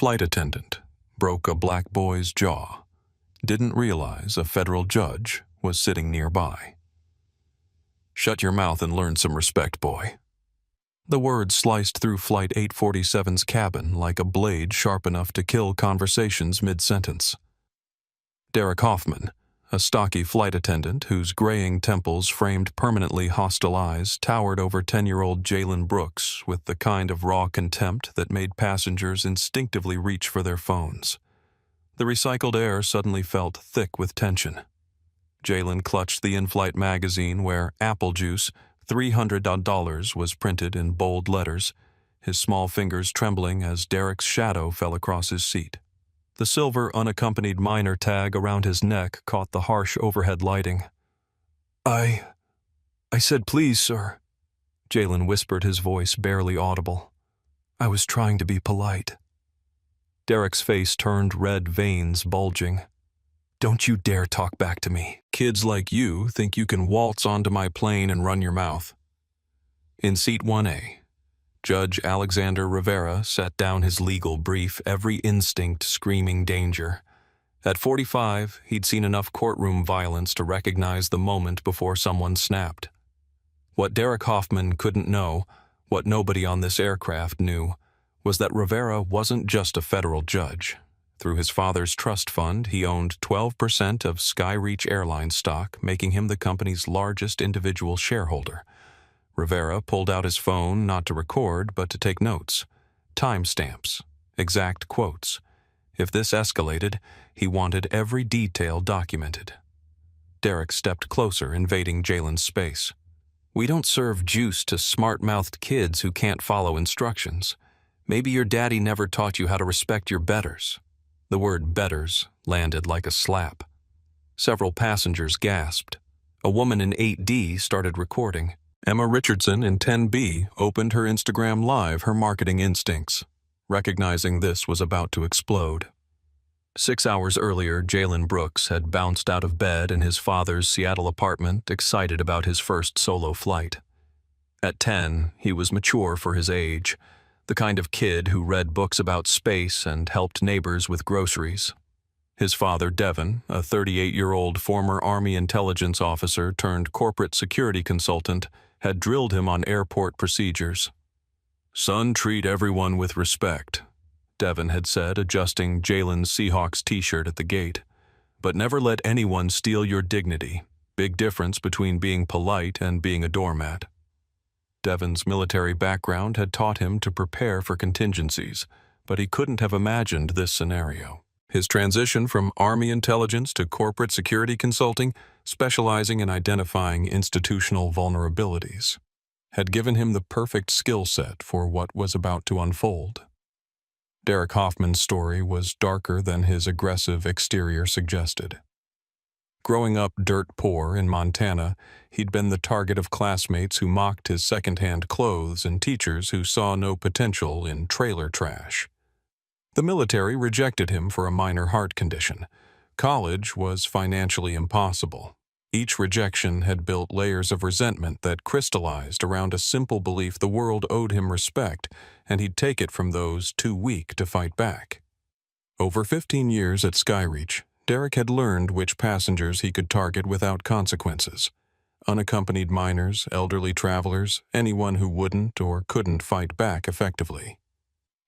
flight attendant broke a black boy's jaw, didn't realize a federal judge was sitting nearby. "Shut your mouth and learn some respect, boy." The words sliced through Flight 847's cabin like a blade sharp enough to kill conversations mid-sentence. Derek Hoffman, a stocky flight attendant whose graying temples framed permanently hostile eyes, towered over 10-year-old Jalen Brooks with the kind of raw contempt that made passengers instinctively reach for their phones. The recycled air suddenly felt thick with tension. Jalen clutched the in-flight magazine where "Apple Juice, $300" was printed in bold letters, his small fingers trembling as Derek's shadow fell across his seat. The silver unaccompanied minor tag around his neck caught the harsh overhead lighting. I said please, sir," Jalen whispered, his voice barely audible. "I was trying to be polite." Derek's face turned red, veins bulging. "Don't you dare talk back to me. Kids like you think you can waltz onto my plane and run your mouth." In Seat 1A, Judge Alexander Rivera set down his legal brief, every instinct screaming danger. At 45, he'd seen enough courtroom violence to recognize the moment before someone snapped. What Derek Hoffman couldn't know, what nobody on this aircraft knew, was that Rivera wasn't just a federal judge. Through his father's trust fund, he owned 12% of Skyreach Airline stock, making him the company's largest individual shareholder. Rivera pulled out his phone not to record, but to take notes. Timestamps, exact quotes. If this escalated, he wanted every detail documented. Derek stepped closer, invading Jalen's space. "We don't serve juice to smart-mouthed kids who can't follow instructions. Maybe your daddy never taught you how to respect your betters." The word "betters" landed like a slap. Several passengers gasped. A woman in 8D started recording. Emma Richardson in 10B opened her Instagram Live, her marketing instincts, recognizing this was about to explode. 6 hours earlier, Jalen Brooks had bounced out of bed in his father's Seattle apartment, excited about his first solo flight. At 10, he was mature for his age, the kind of kid who read books about space and helped neighbors with groceries. His father, Devin, a 38-year-old former Army intelligence officer turned corporate security consultant, had drilled him on airport procedures. "Son, treat everyone with respect," Devin had said, adjusting Jalen's Seahawks t-shirt at the gate. "But never let anyone steal your dignity. Big difference between being polite and being a doormat." Devin's military background had taught him to prepare for contingencies, but he couldn't have imagined this scenario. His transition from Army intelligence to corporate security consulting, specializing in identifying institutional vulnerabilities, had given him the perfect skill set for what was about to unfold. Derek Hoffman's story was darker than his aggressive exterior suggested. Growing up dirt poor in Montana, he'd been the target of classmates who mocked his second-hand clothes and teachers who saw no potential in trailer trash. The military rejected him for a minor heart condition. College was financially impossible. Each rejection had built layers of resentment that crystallized around a simple belief the world owed him respect, and he'd take it from those too weak to fight back. Over 15 years at Skyreach, Derek had learned which passengers he could target without consequences. Unaccompanied minors, elderly travelers, anyone who wouldn't or couldn't fight back effectively.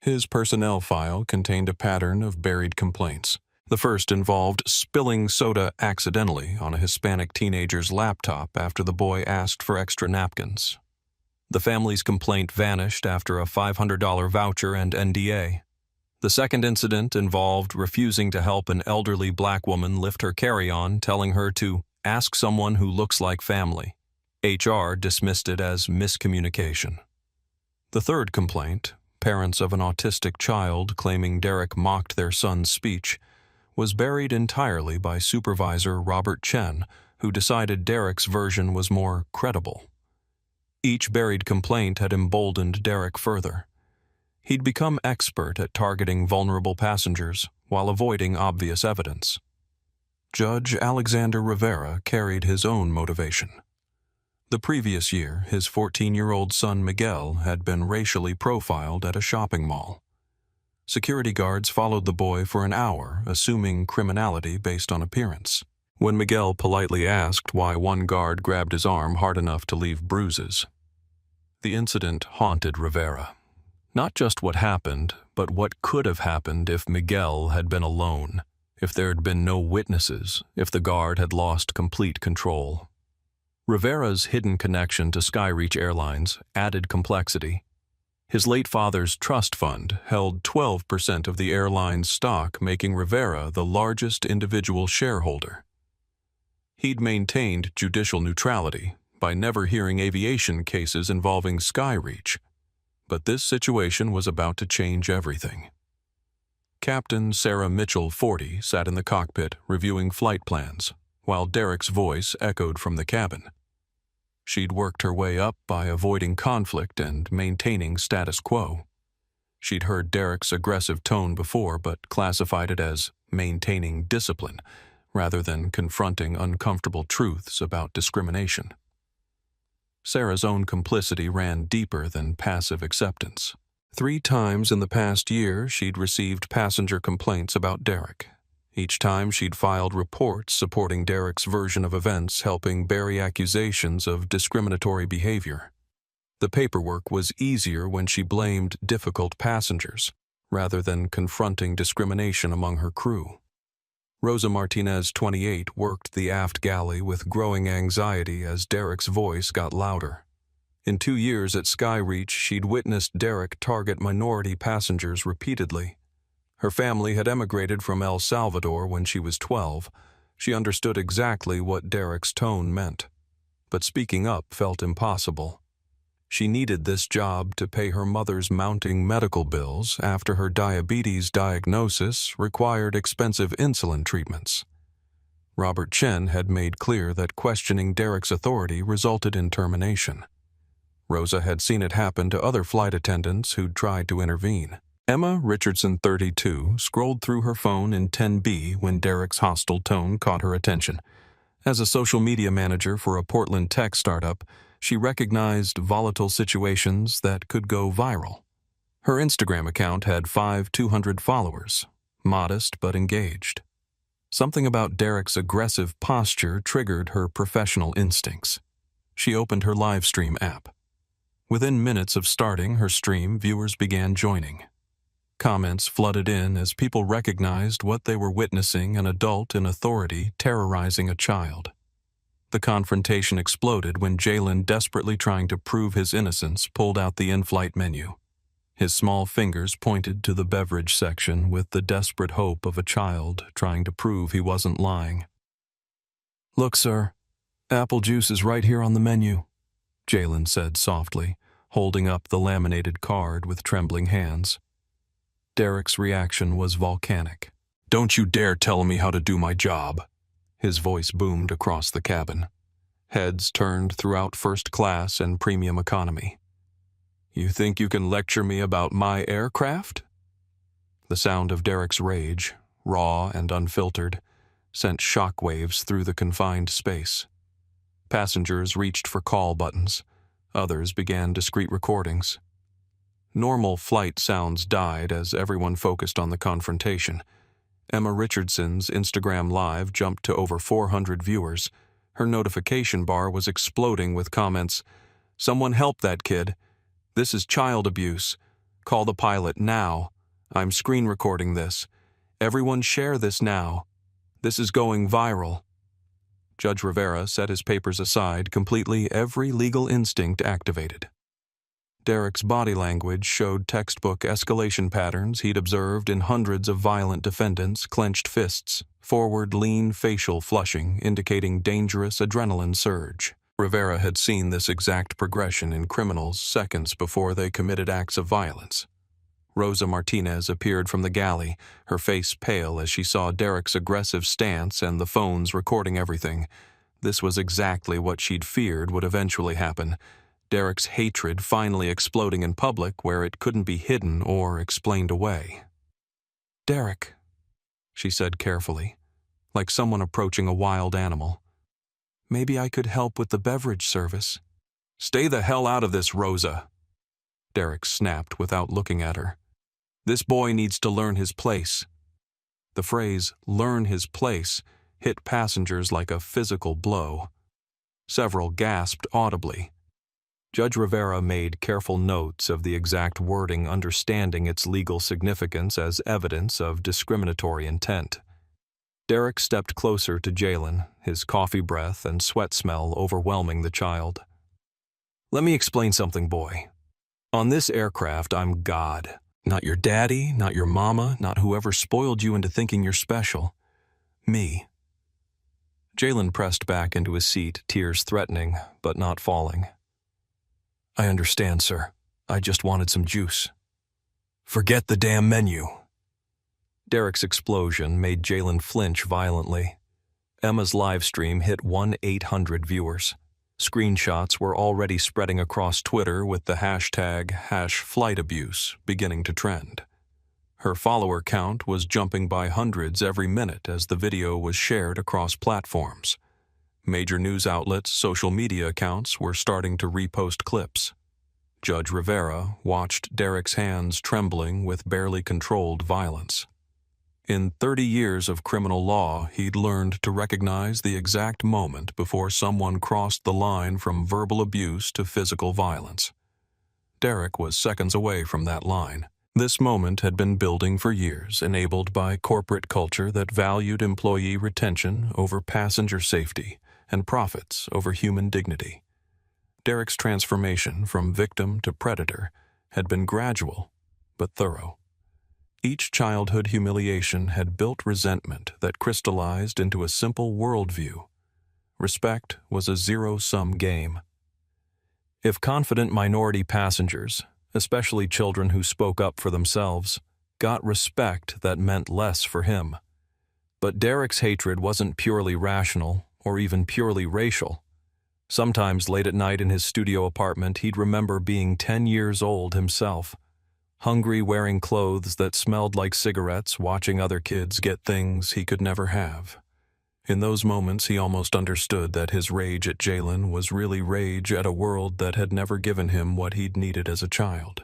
His personnel file contained a pattern of buried complaints. The first involved spilling soda accidentally on a Hispanic teenager's laptop after the boy asked for extra napkins. The family's complaint vanished after a $500 voucher and NDA. The second incident involved refusing to help an elderly black woman lift her carry-on, telling her to ask someone who looks like family. HR dismissed it as miscommunication. The third complaint, parents of an autistic child claiming Derek mocked their son's speech, was buried entirely by Supervisor Robert Chen, who decided Derek's version was more credible. Each buried complaint had emboldened Derek further. He'd become expert at targeting vulnerable passengers while avoiding obvious evidence. Judge Alexander Rivera carried his own motivation. The previous year, his 14-year-old son Miguel had been racially profiled at a shopping mall. Security guards followed the boy for an hour, assuming criminality based on appearance. When Miguel politely asked why one guard grabbed his arm hard enough to leave bruises, the incident haunted Rivera. Not just what happened, but what could have happened if Miguel had been alone, if there had been no witnesses, if the guard had lost complete control. Rivera's hidden connection to Skyreach Airlines added complexity. His late father's trust fund held 12% of the airline's stock, making Rivera the largest individual shareholder. He'd maintained judicial neutrality by never hearing aviation cases involving Skyreach, but this situation was about to change everything. Captain Sarah Mitchell, 40, sat in the cockpit reviewing flight plans, while Derek's voice echoed from the cabin. She'd worked her way up by avoiding conflict and maintaining status quo. She'd heard Derek's aggressive tone before, but classified it as maintaining discipline, rather than confronting uncomfortable truths about discrimination. Sarah's own complicity ran deeper than passive acceptance. 3 times in the past year, she'd received passenger complaints about Derek. Each time she'd filed reports supporting Derek's version of events, helping bury accusations of discriminatory behavior. The paperwork was easier when she blamed difficult passengers, rather than confronting discrimination among her crew. Rosa Martinez, 28, worked the aft galley with growing anxiety as Derek's voice got louder. In 2 years at Skyreach, she'd witnessed Derek target minority passengers repeatedly. Her family had emigrated from El Salvador when she was 12. She understood exactly what Derek's tone meant, but speaking up felt impossible. She needed this job to pay her mother's mounting medical bills after her diabetes diagnosis required expensive insulin treatments. Robert Chen had made clear that questioning Derek's authority resulted in termination. Rosa had seen it happen to other flight attendants who'd tried to intervene. Emma Richardson, 32, scrolled through her phone in 10B when Derek's hostile tone caught her attention. As a social media manager for a Portland tech startup, she recognized volatile situations that could go viral. Her Instagram account had 200 followers, modest but engaged. Something about Derek's aggressive posture triggered her professional instincts. She opened her live stream app. Within minutes of starting her stream, viewers began joining. Comments flooded in as people recognized what they were witnessing: an adult in authority terrorizing a child. The confrontation exploded when Jalen, desperately trying to prove his innocence, pulled out the in-flight menu. His small fingers pointed to the beverage section with the desperate hope of a child trying to prove he wasn't lying. "Look, sir, apple juice is right here on the menu," Jalen said softly, holding up the laminated card with trembling hands. Derek's reaction was volcanic. "Don't you dare tell me how to do my job." His voice boomed across the cabin. Heads turned throughout first class and premium economy. "You think you can lecture me about my aircraft?" The sound of Derek's rage, raw and unfiltered, sent shockwaves through the confined space. Passengers reached for call buttons. Others began discreet recordings. Normal flight sounds died as everyone focused on the confrontation. Emma Richardson's Instagram Live jumped to over 400 viewers. Her notification bar was exploding with comments: "Someone help that kid. This is child abuse. Call the pilot now. I'm screen recording this. Everyone share this now. This is going viral." Judge Rivera set his papers aside, completely every legal instinct activated. Derek's body language showed textbook escalation patterns he'd observed in hundreds of violent defendants: clenched fists, forward lean facial flushing, indicating dangerous adrenaline surge. Rivera had seen this exact progression in criminals seconds before they committed acts of violence. Rosa Martinez appeared from the galley, her face pale as she saw Derek's aggressive stance and the phones recording everything. This was exactly what she'd feared would eventually happen: Derek's hatred finally exploding in public where it couldn't be hidden or explained away. "Derek," she said carefully, like someone approaching a wild animal, "maybe I could help with the beverage service." "Stay the hell out of this, Rosa," Derek snapped without looking at her. This boy needs to learn his place." The phrase, "learn his place," hit passengers like a physical blow. Several gasped audibly. Judge Rivera made careful notes of the exact wording, understanding its legal significance as evidence of discriminatory intent. Derek stepped closer to Jalen, his coffee breath and sweat smell overwhelming the child. "Let me explain something, boy. On this aircraft, I'm God. Not your daddy, not your mama, not whoever spoiled you into thinking you're special. Me." Jalen pressed back into his seat, tears threatening, but not falling. "I understand, sir. I just wanted some juice." "Forget the damn menu." Derek's explosion made Jalen flinch violently. Emma's live stream hit 1-800 viewers. Screenshots were already spreading across Twitter with the hashtag #FlightAbuse beginning to trend. Her follower count was jumping by hundreds every minute as the video was shared across platforms. Major news outlets' social media accounts were starting to repost clips. Judge Rivera watched Derek's hands trembling with barely controlled violence. In 30 years of criminal law, he'd learned to recognize the exact moment before someone crossed the line from verbal abuse to physical violence. Derek was seconds away from that line. This moment had been building for years, enabled by corporate culture that valued employee retention over passenger safety and profits over human dignity. Derek's transformation from victim to predator had been gradual but thorough. Each childhood humiliation had built resentment that crystallized into a simple worldview. Respect was a zero-sum game. If confident minority passengers, especially children who spoke up for themselves, got respect, that meant less for him. But Derek's hatred wasn't purely rational or even purely racial. Sometimes late at night in his studio apartment, he'd remember being 10 years old himself, hungry, wearing clothes that smelled like cigarettes, watching other kids get things he could never have. In those moments, he almost understood that his rage at Jalen was really rage at a world that had never given him what he'd needed as a child.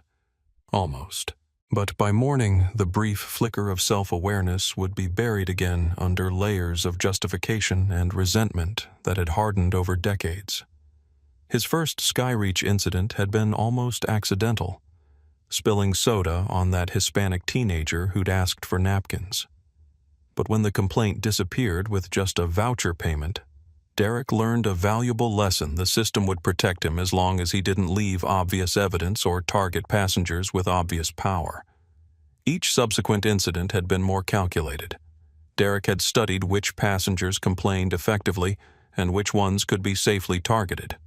Almost. But by morning, the brief flicker of self-awareness would be buried again under layers of justification and resentment that had hardened over decades. His first Skyreach incident had been almost accidental, spilling soda on that Hispanic teenager who'd asked for napkins. But when the complaint disappeared with just a voucher payment, Derek learned a valuable lesson: the system would protect him as long as he didn't leave obvious evidence or target passengers with obvious power. Each subsequent incident had been more calculated. Derek had studied which passengers complained effectively and which ones could be safely targeted.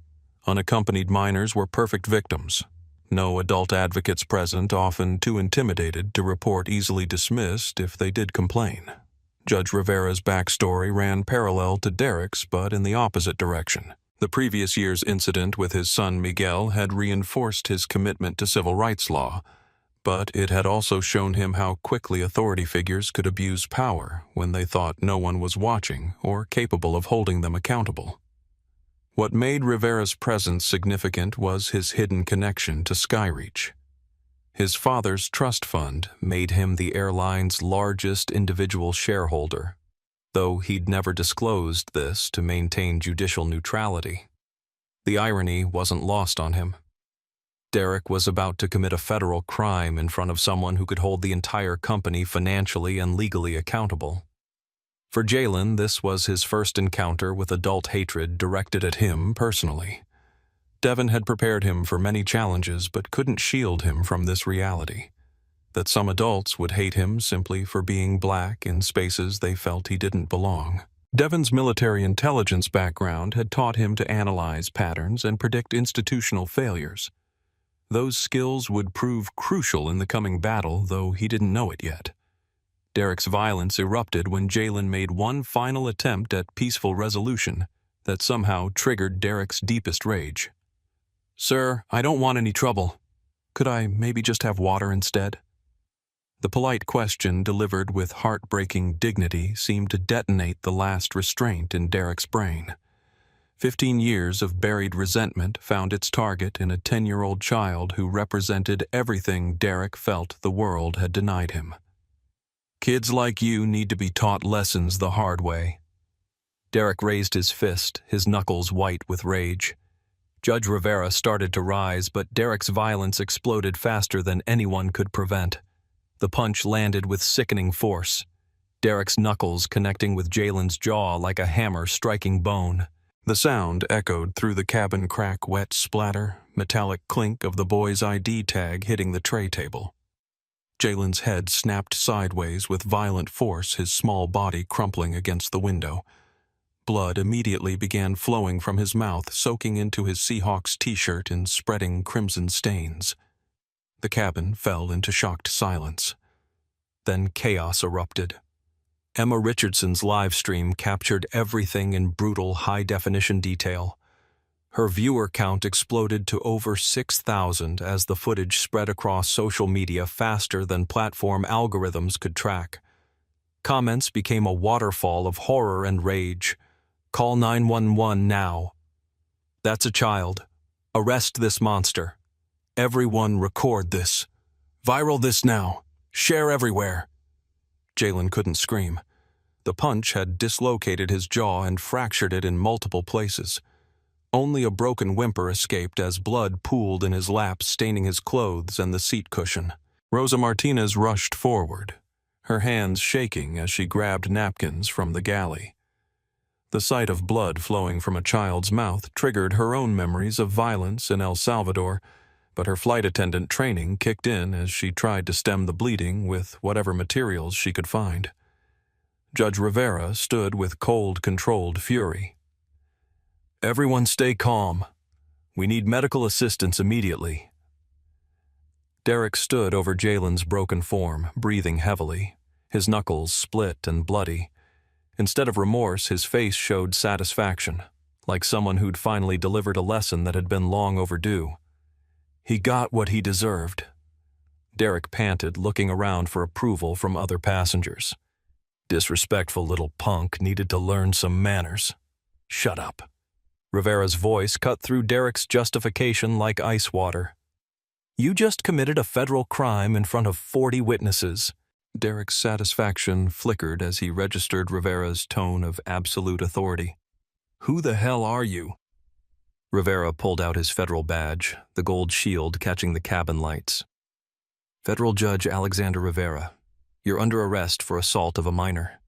Unaccompanied minors were perfect victims. No adult advocates present, often too intimidated to report, easily dismissed if they did complain. Judge Rivera's backstory ran parallel to Derek's, but in the opposite direction. The previous year's incident with his son Miguel had reinforced his commitment to civil rights law, but it had also shown him how quickly authority figures could abuse power when they thought no one was watching or capable of holding them accountable. What made Rivera's presence significant was his hidden connection to Skyreach. His father's trust fund made him the airline's largest individual shareholder, though he'd never disclosed this to maintain judicial neutrality. The irony wasn't lost on him. Derek was about to commit a federal crime in front of someone who could hold the entire company financially and legally accountable. For Jalen, this was his first encounter with adult hatred directed at him personally. Devin had prepared him for many challenges but couldn't shield him from this reality: that some adults would hate him simply for being black in spaces they felt he didn't belong. Devin's military intelligence background had taught him to analyze patterns and predict institutional failures. Those skills would prove crucial in the coming battle, though he didn't know it yet. Derek's violence erupted when Jalen made one final attempt at peaceful resolution that somehow triggered Derek's deepest rage. "Sir, I don't want any trouble. Could I maybe just have water instead?" The polite question, delivered with heartbreaking dignity, seemed to detonate the last restraint in Derek's brain. 15 years of buried resentment found its target in a 10-year-old child who represented everything Derek felt the world had denied him. Kids like you need to be taught lessons the hard way. Derek raised his fist, his knuckles white with rage. Judge Rivera started to rise, but Derek's violence exploded faster than anyone could prevent. The punch landed with sickening force, Derek's knuckles connecting with Jalen's jaw like a hammer striking bone. The sound echoed through the cabin, crack, wet splatter, metallic clink of the boy's ID tag hitting the tray table. Jalen's head snapped sideways with violent force, his small body crumpling against the window. Blood immediately began flowing from his mouth, soaking into his Seahawks t-shirt and spreading crimson stains. The cabin fell into shocked silence. Then chaos erupted. Emma Richardson's live stream captured everything in brutal, high-definition detail. Her viewer count exploded to over 6,000 as the footage spread across social media faster than platform algorithms could track. Comments became a waterfall of horror and rage. "Call 911 now. That's a child. Arrest this monster. Everyone record this. Viral this now. Share everywhere." Jalen couldn't scream. The punch had dislocated his jaw and fractured it in multiple places. Only a broken whimper escaped as blood pooled in his lap, staining his clothes and the seat cushion. Rosa Martinez rushed forward, her hands shaking as she grabbed napkins from the galley. The sight of blood flowing from a child's mouth triggered her own memories of violence in El Salvador, but her flight attendant training kicked in as she tried to stem the bleeding with whatever materials she could find. Judge Rivera stood with cold, controlled fury. "Everyone stay calm. We need medical assistance immediately." Derek stood over Jalen's broken form, breathing heavily, his knuckles split and bloody. Instead of remorse, his face showed satisfaction, like someone who'd finally delivered a lesson that had been long overdue. He got what he deserved. Derek panted, looking around for approval from other passengers. Disrespectful little punk needed to learn some manners. Shut up. Rivera's voice cut through Derek's justification like ice water. You just committed a federal crime in front of 40 witnesses. Derek's satisfaction flickered as he registered Rivera's tone of absolute authority. Who the hell are you? Rivera pulled out his federal badge, the gold shield catching the cabin lights. Federal Judge Alexander Rivera, you're under arrest for assault of a minor.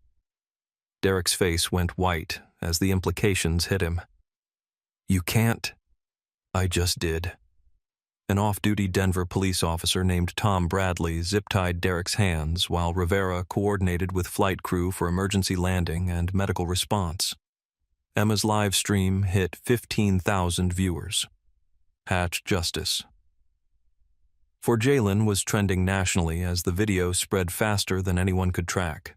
Derek's face went white as the implications hit him. You can't. I just did. An off-duty Denver police officer named Tom Bradley zip-tied Derek's hands while Rivera coordinated with flight crew for emergency landing and medical response. Emma's live stream hit 15,000 viewers. Hatch justice. For Jalen was trending nationally as the video spread faster than anyone could track.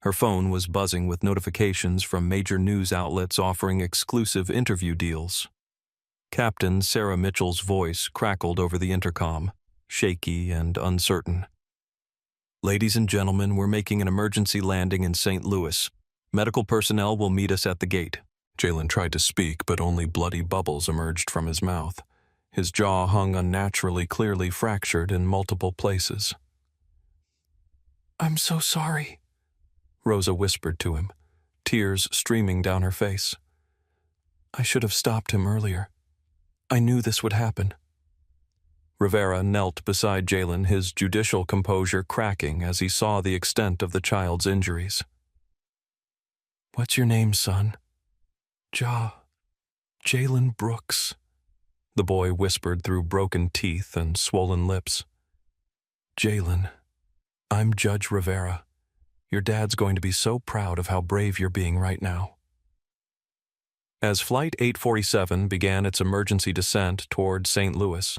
Her phone was buzzing with notifications from major news outlets offering exclusive interview deals. Captain Sarah Mitchell's voice crackled over the intercom, shaky and uncertain. Ladies and gentlemen, we're making an emergency landing in St. Louis. Medical personnel will meet us at the gate. Jalen tried to speak, but only bloody bubbles emerged from his mouth. His jaw hung unnaturally clearly fractured in multiple places. I'm so sorry, Rosa whispered to him, tears streaming down her face. I should have stopped him earlier. I knew this would happen. Rivera knelt beside Jalen, his judicial composure cracking as he saw the extent of the child's injuries. What's your name, son? Jalen Brooks, the boy whispered through broken teeth and swollen lips. Jalen, I'm Judge Rivera. Your dad's going to be so proud of how brave you're being right now. As Flight 847 began its emergency descent toward St. Louis,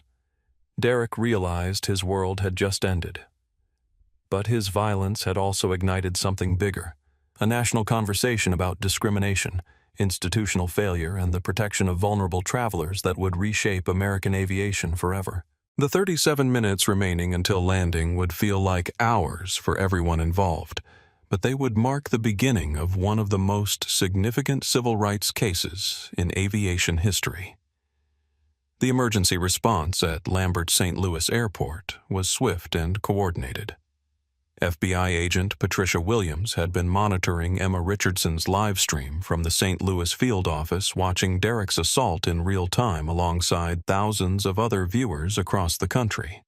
Derek realized his world had just ended. But his violence had also ignited something bigger, a national conversation about discrimination, institutional failure, and the protection of vulnerable travelers that would reshape American aviation forever. The 37 minutes remaining until landing would feel like hours for everyone involved, but they would mark the beginning of one of the most significant civil rights cases in aviation history. The emergency response at Lambert St. Louis Airport was swift and coordinated. FBI agent Patricia Williams had been monitoring Emma Richardson's live stream from the St. Louis field office, watching Derek's assault in real time alongside thousands of other viewers across the country.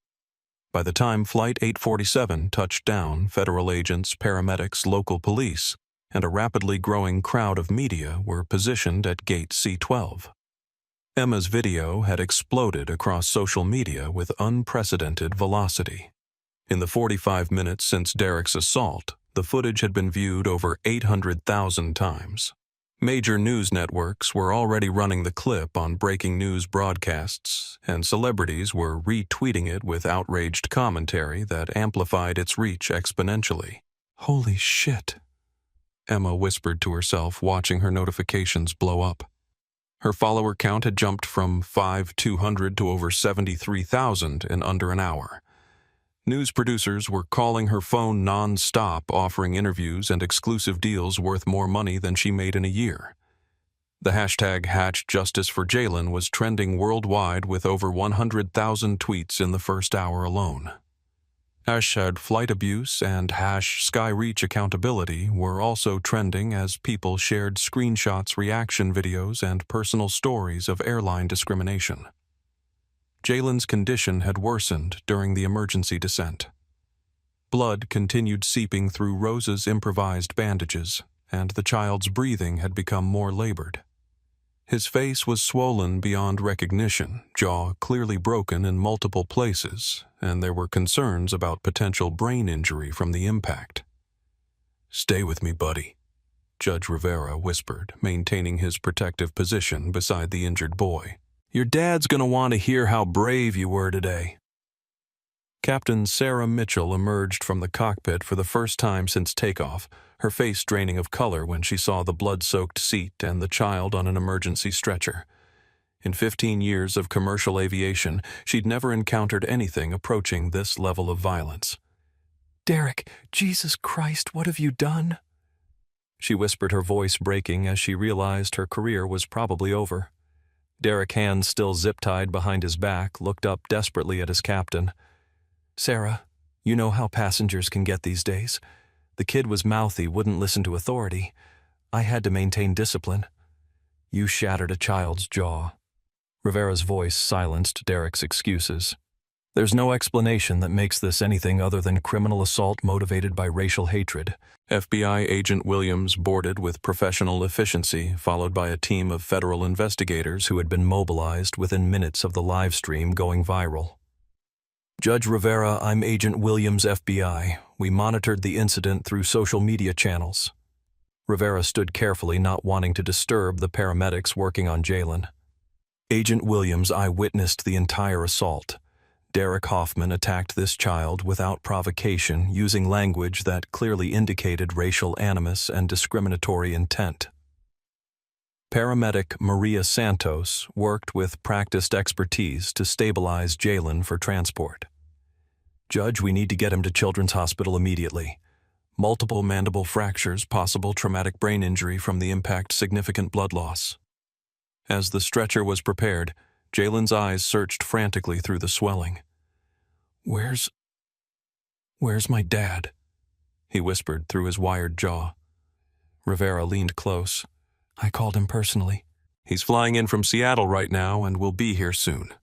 By the time Flight 847 touched down, federal agents, paramedics, local police, and a rapidly growing crowd of media were positioned at Gate C-12. Emma's video had exploded across social media with unprecedented velocity. In the 45 minutes since Derek's assault, the footage had been viewed over 800,000 times. Major news networks were already running the clip on breaking news broadcasts, and celebrities were retweeting it with outraged commentary that amplified its reach exponentially. "Holy shit," Emma whispered to herself, watching her notifications blow up. Her follower count had jumped from 5,200 to over 73,000 in under an hour. News producers were calling her phone non-stop, offering interviews and exclusive deals worth more money than she made in a year. The hashtag #HashJusticeForJalen was trending worldwide with over 100,000 tweets in the first hour alone. #FlightAbuse and #SkyReach accountability were also trending as people shared screenshots, reaction videos, and personal stories of airline discrimination. Jalen's condition had worsened during the emergency descent. Blood continued seeping through Rose's improvised bandages, and the child's breathing had become more labored. His face was swollen beyond recognition, jaw clearly broken in multiple places, and there were concerns about potential brain injury from the impact. "Stay with me, buddy," Judge Rivera whispered, maintaining his protective position beside the injured boy. "Your dad's gonna want to hear how brave you were today." Captain Sarah Mitchell emerged from the cockpit for the first time since takeoff, her face draining of color when she saw the blood-soaked seat and the child on an emergency stretcher. In 15 years of commercial aviation, she'd never encountered anything approaching this level of violence. "Derek, Jesus Christ, what have you done?" She whispered, her voice breaking as she realized her career was probably over. Derek, hands still zip-tied behind his back, looked up desperately at his captain. "Sarah, you know how passengers can get these days. The kid was mouthy, wouldn't listen to authority. I had to maintain discipline. You shattered a child's jaw." Rivera's voice silenced Derek's excuses. "There's no explanation that makes this anything other than criminal assault motivated by racial hatred." FBI agent Williams boarded with professional efficiency, followed by a team of federal investigators who had been mobilized within minutes of the live stream going viral. "Judge Rivera, I'm Agent Williams, FBI. We monitored the incident through social media channels." Rivera stood carefully, not wanting to disturb the paramedics working on Jalen. "Agent Williams, I witnessed the entire assault. Derek Hoffman attacked this child without provocation, using language that clearly indicated racial animus and discriminatory intent." Paramedic Maria Santos worked with practiced expertise to stabilize Jalen for transport. "Judge, we need to get him to Children's Hospital immediately. Multiple mandible fractures, possible traumatic brain injury from the impact, significant blood loss." As the stretcher was prepared, Jalen's eyes searched frantically through the swelling. Where's my dad?" he whispered through his wired jaw. Rivera leaned close. "I called him personally. He's flying in from Seattle right now and will be here soon."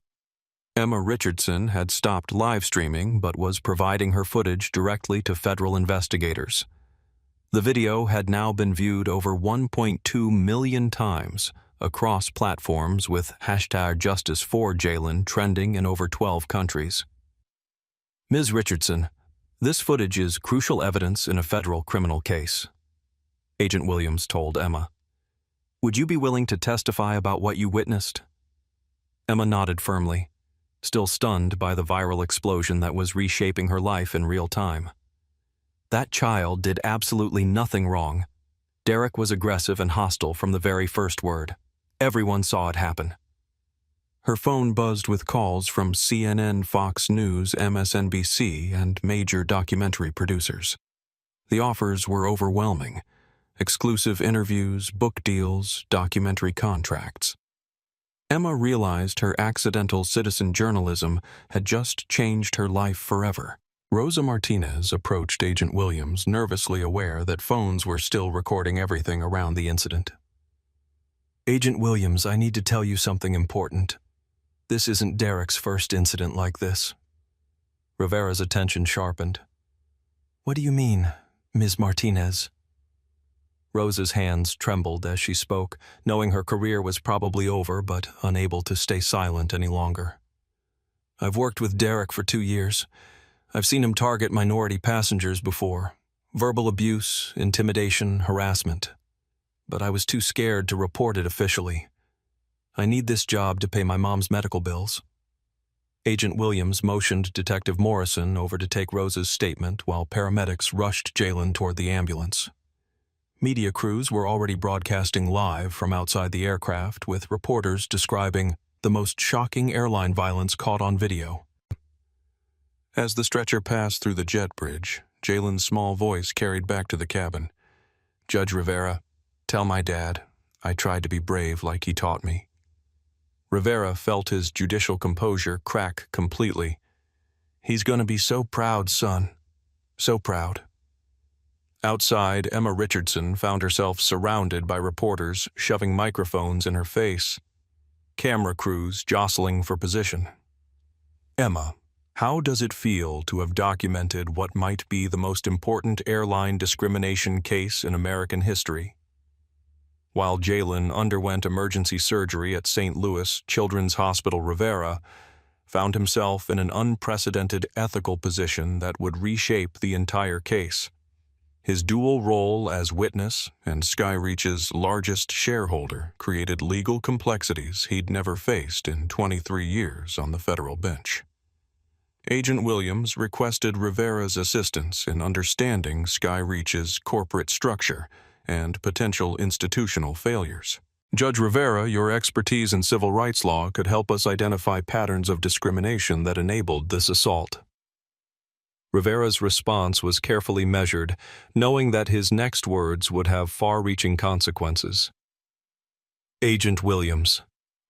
Emma Richardson had stopped live streaming but was providing her footage directly to federal investigators. The video had now been viewed over 1.2 million times across platforms, with #JusticeForJalen trending in over 12 countries. "Ms. Richardson, this footage is crucial evidence in a federal criminal case," Agent Williams told Emma. "Would you be willing to testify about what you witnessed?" Emma nodded firmly, still stunned by the viral explosion that was reshaping her life in real time. That child did absolutely nothing wrong. Derek was aggressive and hostile from the very first word. Everyone saw it happen. Her phone buzzed with calls from CNN, Fox News, MSNBC, and major documentary producers. The offers were overwhelming. Exclusive interviews, book deals, documentary contracts. Emma realized her accidental citizen journalism had just changed her life forever. Rosa Martinez approached Agent Williams, nervously aware that phones were still recording everything around the incident. "Agent Williams, I need to tell you something important. This isn't Derek's first incident like this." Rivera's attention sharpened. "What do you mean, Ms. Martinez?" Rosa's hands trembled as she spoke, knowing her career was probably over but unable to stay silent any longer. "I've worked with Derek for 2 years. I've seen him target minority passengers before. Verbal abuse, intimidation, harassment. But I was too scared to report it officially. I need this job to pay my mom's medical bills." Agent Williams motioned Detective Morrison over to take Rosa's statement while paramedics rushed Jalen toward the ambulance. Media crews were already broadcasting live from outside the aircraft, with reporters describing the most shocking airline violence caught on video. As the stretcher passed through the jet bridge, Jalen's small voice carried back to the cabin. "Judge Rivera, tell my dad I tried to be brave like he taught me." Rivera felt his judicial composure crack completely. "He's gonna be so proud, son. So proud." Outside, Emma Richardson found herself surrounded by reporters shoving microphones in her face. Camera crews jostling for position. "Emma, how does it feel to have documented what might be the most important airline discrimination case in American history?" While Jalen underwent emergency surgery at St. Louis Children's Hospital Rivera, found himself in an unprecedented ethical position that would reshape the entire case. His dual role as witness and Skyreach's largest shareholder created legal complexities he'd never faced in 23 years on the federal bench. Agent Williams requested Rivera's assistance in understanding Skyreach's corporate structure and potential institutional failures. "Judge Rivera, your expertise in civil rights law could help us identify patterns of discrimination that enabled this assault." Rivera's response was carefully measured, knowing that his next words would have far-reaching consequences. "Agent Williams,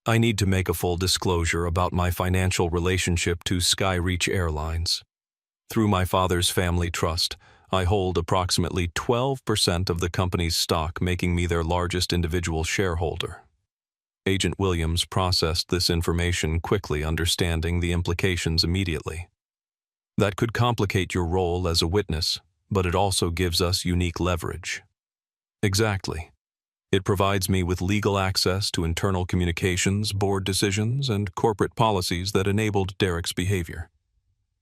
I need to make a full disclosure about my financial relationship to Skyreach Airlines. Through my father's family trust, I hold approximately 12% of the company's stock, making me their largest individual shareholder." Agent Williams processed this information quickly, understanding the implications immediately. "That could complicate your role as a witness, but it also gives us unique leverage." "Exactly. It provides me with legal access to internal communications, board decisions, and corporate policies that enabled Derek's behavior.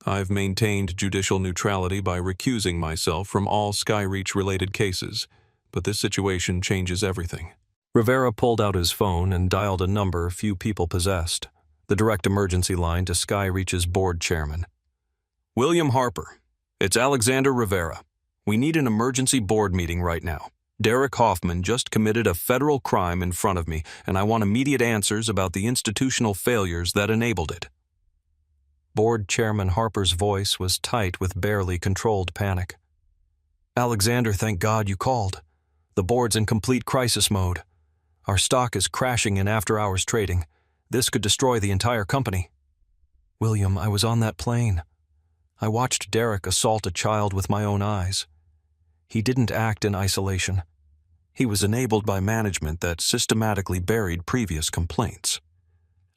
I've maintained judicial neutrality by recusing myself from all Skyreach-related cases, but this situation changes everything." Rivera pulled out his phone and dialed a number few people possessed, the direct emergency line to Skyreach's board chairman. "William Harper, it's Alexander Rivera. We need an emergency board meeting right now. Derek Hoffman just committed a federal crime in front of me, and I want immediate answers about the institutional failures that enabled it." Board Chairman Harper's voice was tight with barely controlled panic. "Alexander, thank God you called. The board's in complete crisis mode. Our stock is crashing in after-hours trading. This could destroy the entire company." "William, I was on that plane. I watched Derek assault a child with my own eyes. He didn't act in isolation. He was enabled by management that systematically buried previous complaints.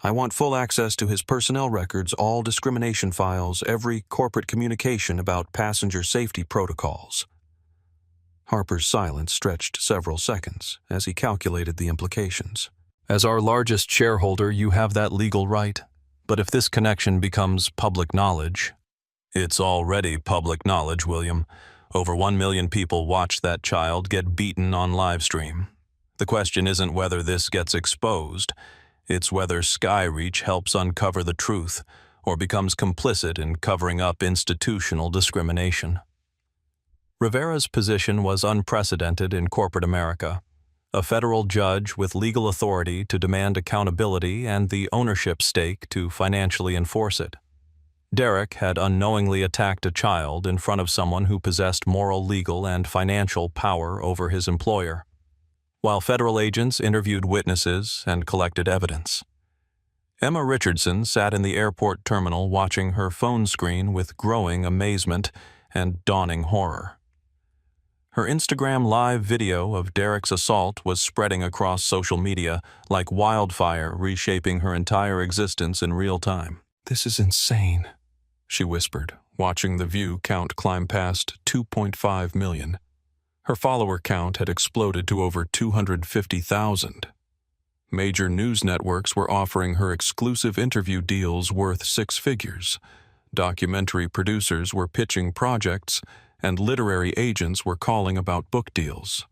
I want full access to his personnel records, all discrimination files, every corporate communication about passenger safety protocols." Harper's silence stretched several seconds as he calculated the implications. "As our largest shareholder, you have that legal right. But if this connection becomes public knowledge—" "It's already public knowledge, William. Over 1 million people watched that child get beaten on livestream. The question isn't whether this gets exposed. It's whether Skyreach helps uncover the truth or becomes complicit in covering up institutional discrimination." Rivera's position was unprecedented in corporate America. A federal judge with legal authority to demand accountability and the ownership stake to financially enforce it. Derek had unknowingly attacked a child in front of someone who possessed moral, legal, and financial power over his employer, while federal agents interviewed witnesses and collected evidence. Emma Richardson sat in the airport terminal watching her phone screen with growing amazement and dawning horror. Her Instagram live video of Derek's assault was spreading across social media like wildfire, reshaping her entire existence in real time. "This is insane," she whispered, watching the view count climb past 2.5 million. Her follower count had exploded to over 250,000. Major news networks were offering her exclusive interview deals worth six figures. Documentary producers were pitching projects, and literary agents were calling about book deals.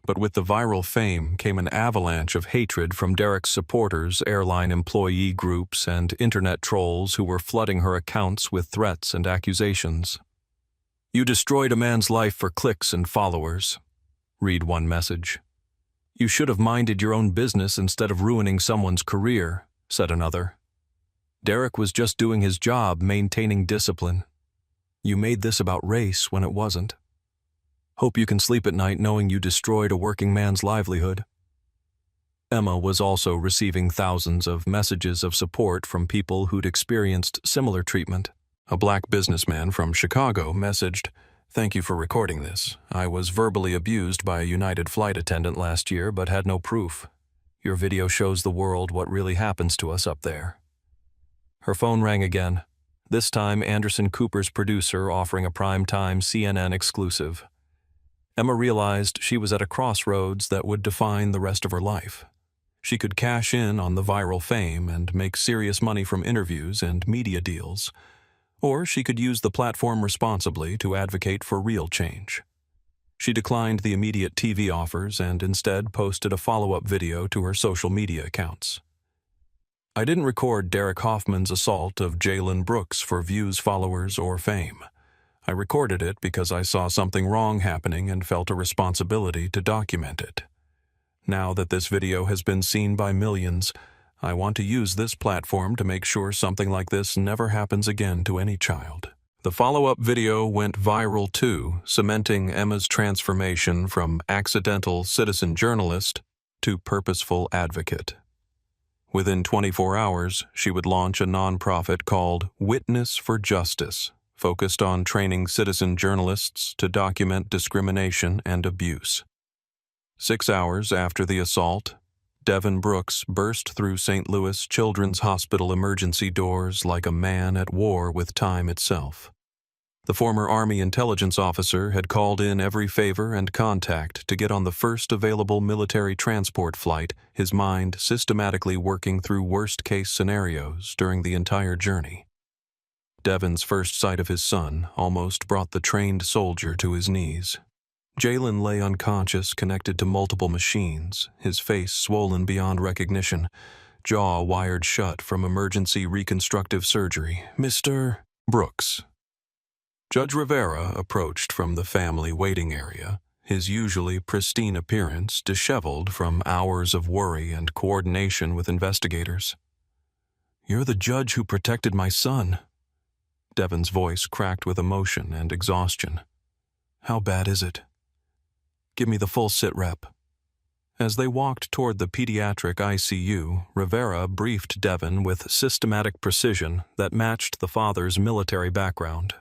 But with the viral fame came an avalanche of hatred from Derek's supporters, airline employee groups, and internet trolls who were flooding her accounts with threats and accusations. "You destroyed a man's life for clicks and followers," read one message. "You should have minded your own business instead of ruining someone's career," said another. "Derek was just doing his job, maintaining discipline. You made this about race when it wasn't. Hope you can sleep at night knowing you destroyed a working man's livelihood." Emma was also receiving thousands of messages of support from people who'd experienced similar treatment. A black businessman from Chicago messaged, "Thank you for recording this. I was verbally abused by a United flight attendant last year but had no proof. Your video shows the world what really happens to us up there." Her phone rang again, this time Anderson Cooper's producer offering a primetime CNN exclusive. Emma realized she was at a crossroads that would define the rest of her life. She could cash in on the viral fame and make serious money from interviews and media deals, or she could use the platform responsibly to advocate for real change. She declined the immediate TV offers and instead posted a follow-up video to her social media accounts. "I didn't record Derek Hoffman's assault of Jalen Brooks for views, followers, or fame. I recorded it because I saw something wrong happening and felt a responsibility to document it. Now that this video has been seen by millions, I want to use this platform to make sure something like this never happens again to any child." The follow-up video went viral too, cementing Emma's transformation from accidental citizen journalist to purposeful advocate. Within 24 hours, she would launch a nonprofit called Witness for Justice, focused on training citizen journalists to document discrimination and abuse. 6 hours after the assault, Devin Brooks burst through St. Louis Children's Hospital emergency doors like a man at war with time itself. The former Army intelligence officer had called in every favor and contact to get on the first available military transport flight, his mind systematically working through worst-case scenarios during the entire journey. Devin's first sight of his son almost brought the trained soldier to his knees. Jalen lay unconscious, connected to multiple machines, his face swollen beyond recognition, jaw wired shut from emergency reconstructive surgery. "Mr. Brooks." Judge Rivera approached from the family waiting area, his usually pristine appearance disheveled from hours of worry and coordination with investigators. "You're the judge who protected my son." Devin's voice cracked with emotion and exhaustion. "How bad is it? Give me the full sit rep." As they walked toward the pediatric ICU, Rivera briefed Devin with systematic precision that matched the father's military background.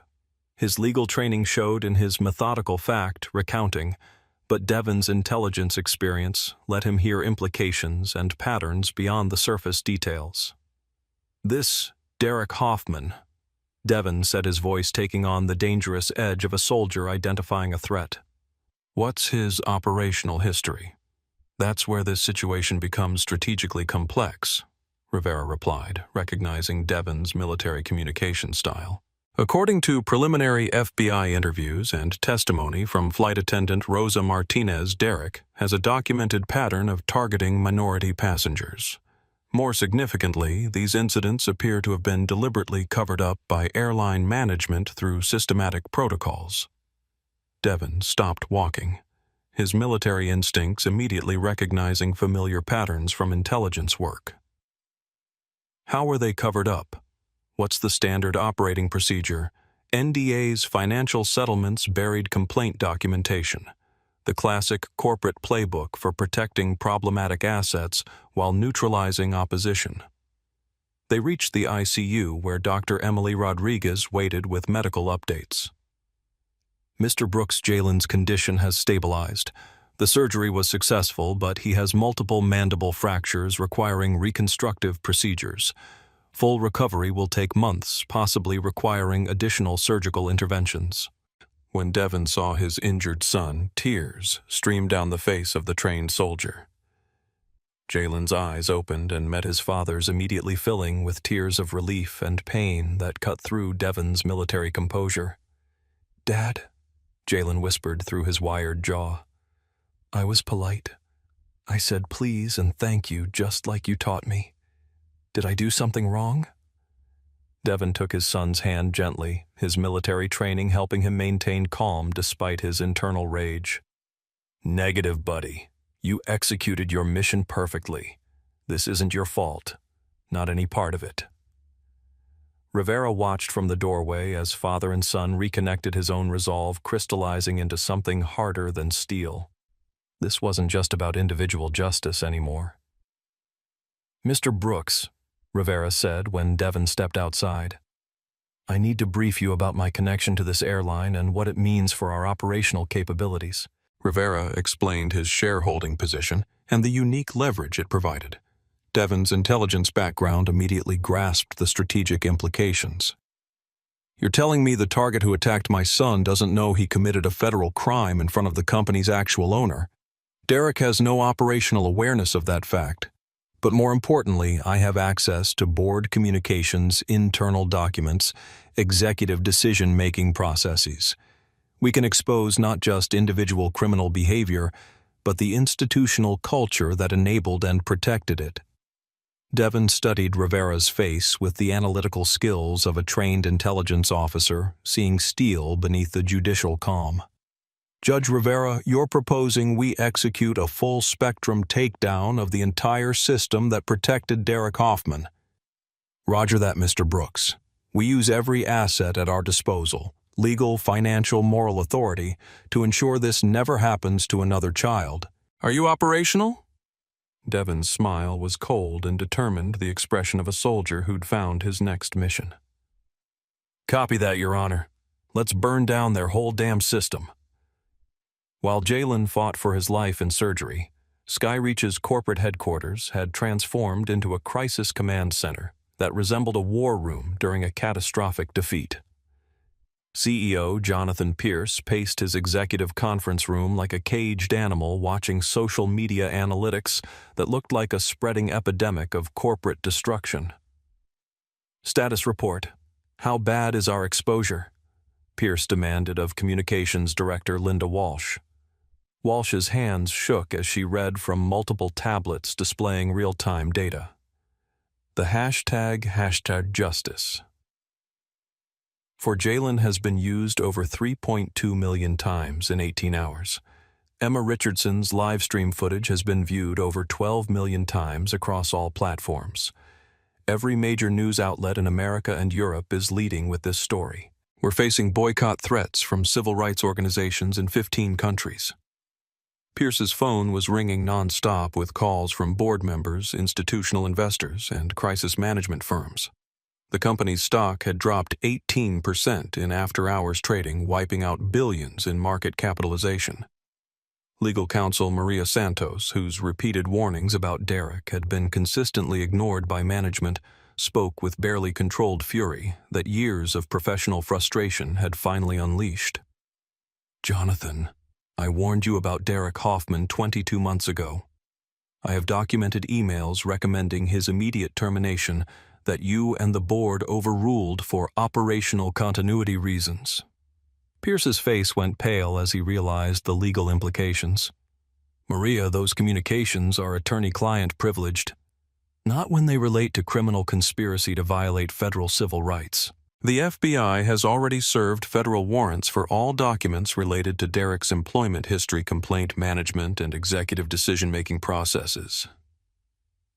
His legal training showed in his methodical fact recounting, but Devin's intelligence experience let him hear implications and patterns beyond the surface details. "This Derek Hoffman," Devin said, his voice taking on the dangerous edge of a soldier identifying a threat. "What's his operational history?" "That's where this situation becomes strategically complex," Rivera replied, recognizing Devin's military communication style. According to preliminary FBI interviews and testimony from flight attendant Rosa Martinez, Derek has a documented pattern of targeting minority passengers. More significantly, these incidents appear to have been deliberately covered up by airline management through systematic protocols. Devin stopped walking, his military instincts immediately recognizing familiar patterns from intelligence work. How were they covered up? What's the standard operating procedure? NDAs, financial settlements, buried complaint documentation. The classic corporate playbook for protecting problematic assets while neutralizing opposition. They reached the ICU where Dr. Emily Rodriguez waited with medical updates. Mr. Brooks Jalen's condition has stabilized. The surgery was successful, but he has multiple mandible fractures requiring reconstructive procedures. Full recovery will take months, possibly requiring additional surgical interventions. When Devon saw his injured son, tears streamed down the face of the trained soldier. Jalen's eyes opened and met his father's, immediately filling with tears of relief and pain that cut through Devon's military composure. "Dad," Jalen whispered through his wired jaw. "I was polite. I said please and thank you just like you taught me. Did I do something wrong?" Devon took his son's hand gently, his military training helping him maintain calm despite his internal rage. "Negative, buddy. You executed your mission perfectly. This isn't your fault. Not any part of it." Rivera watched from the doorway as father and son reconnected, his own resolve crystallizing into something harder than steel. This wasn't just about individual justice anymore. "Mr. Brooks," Rivera said when Devon stepped outside, "I need to brief you about my connection to this airline and what it means for our operational capabilities." Rivera explained his shareholding position and the unique leverage it provided. Devon's intelligence background immediately grasped the strategic implications. "You're telling me the target who attacked my son doesn't know he committed a federal crime in front of the company's actual owner? Derek has no operational awareness of that fact. But more importantly, I have access to board communications, internal documents, executive decision-making processes. We can expose not just individual criminal behavior, but the institutional culture that enabled and protected it." Devon studied Rivera's face with the analytical skills of a trained intelligence officer, seeing steel beneath the judicial calm. "Judge Rivera, you're proposing we execute a full-spectrum takedown of the entire system that protected Derek Hoffman." "Roger that, Mr. Brooks. We use every asset at our disposal, legal, financial, moral authority, to ensure this never happens to another child. Are you operational?" Devon's smile was cold and determined, the expression of a soldier who'd found his next mission. "Copy that, Your Honor. Let's burn down their whole damn system." While Jalen fought for his life in surgery, Skyreach's corporate headquarters had transformed into a crisis command center that resembled a war room during a catastrophic defeat. CEO Jonathan Pierce paced his executive conference room like a caged animal watching social media analytics that looked like a spreading epidemic of corporate destruction. "Status report. How bad is our exposure?" Pierce demanded of Communications Director Linda Walsh. Walsh's hands shook as she read from multiple tablets displaying real-time data. The hashtag justice. For Jalen has been used over 3.2 million times in 18 hours. Emma Richardson's live stream footage has been viewed over 12 million times across all platforms. Every major news outlet in America and Europe is leading with this story. We're facing boycott threats from civil rights organizations in 15 countries. Pierce's phone was ringing nonstop with calls from board members, institutional investors, and crisis management firms. The company's stock had dropped 18% in after-hours trading, wiping out billions in market capitalization. Legal counsel Maria Santos, whose repeated warnings about Derek had been consistently ignored by management, spoke with barely controlled fury that years of professional frustration had finally unleashed. "Jonathan, I warned you about Derek Hoffman 22 months ago. I have documented emails recommending his immediate termination that you and the board overruled for operational continuity reasons." Pierce's face went pale as he realized the legal implications. "Maria, those communications are attorney-client privileged. Not when they relate to criminal conspiracy to violate federal civil rights. The FBI has already served federal warrants for all documents related to Derek's employment history, complaint management, and executive decision-making processes."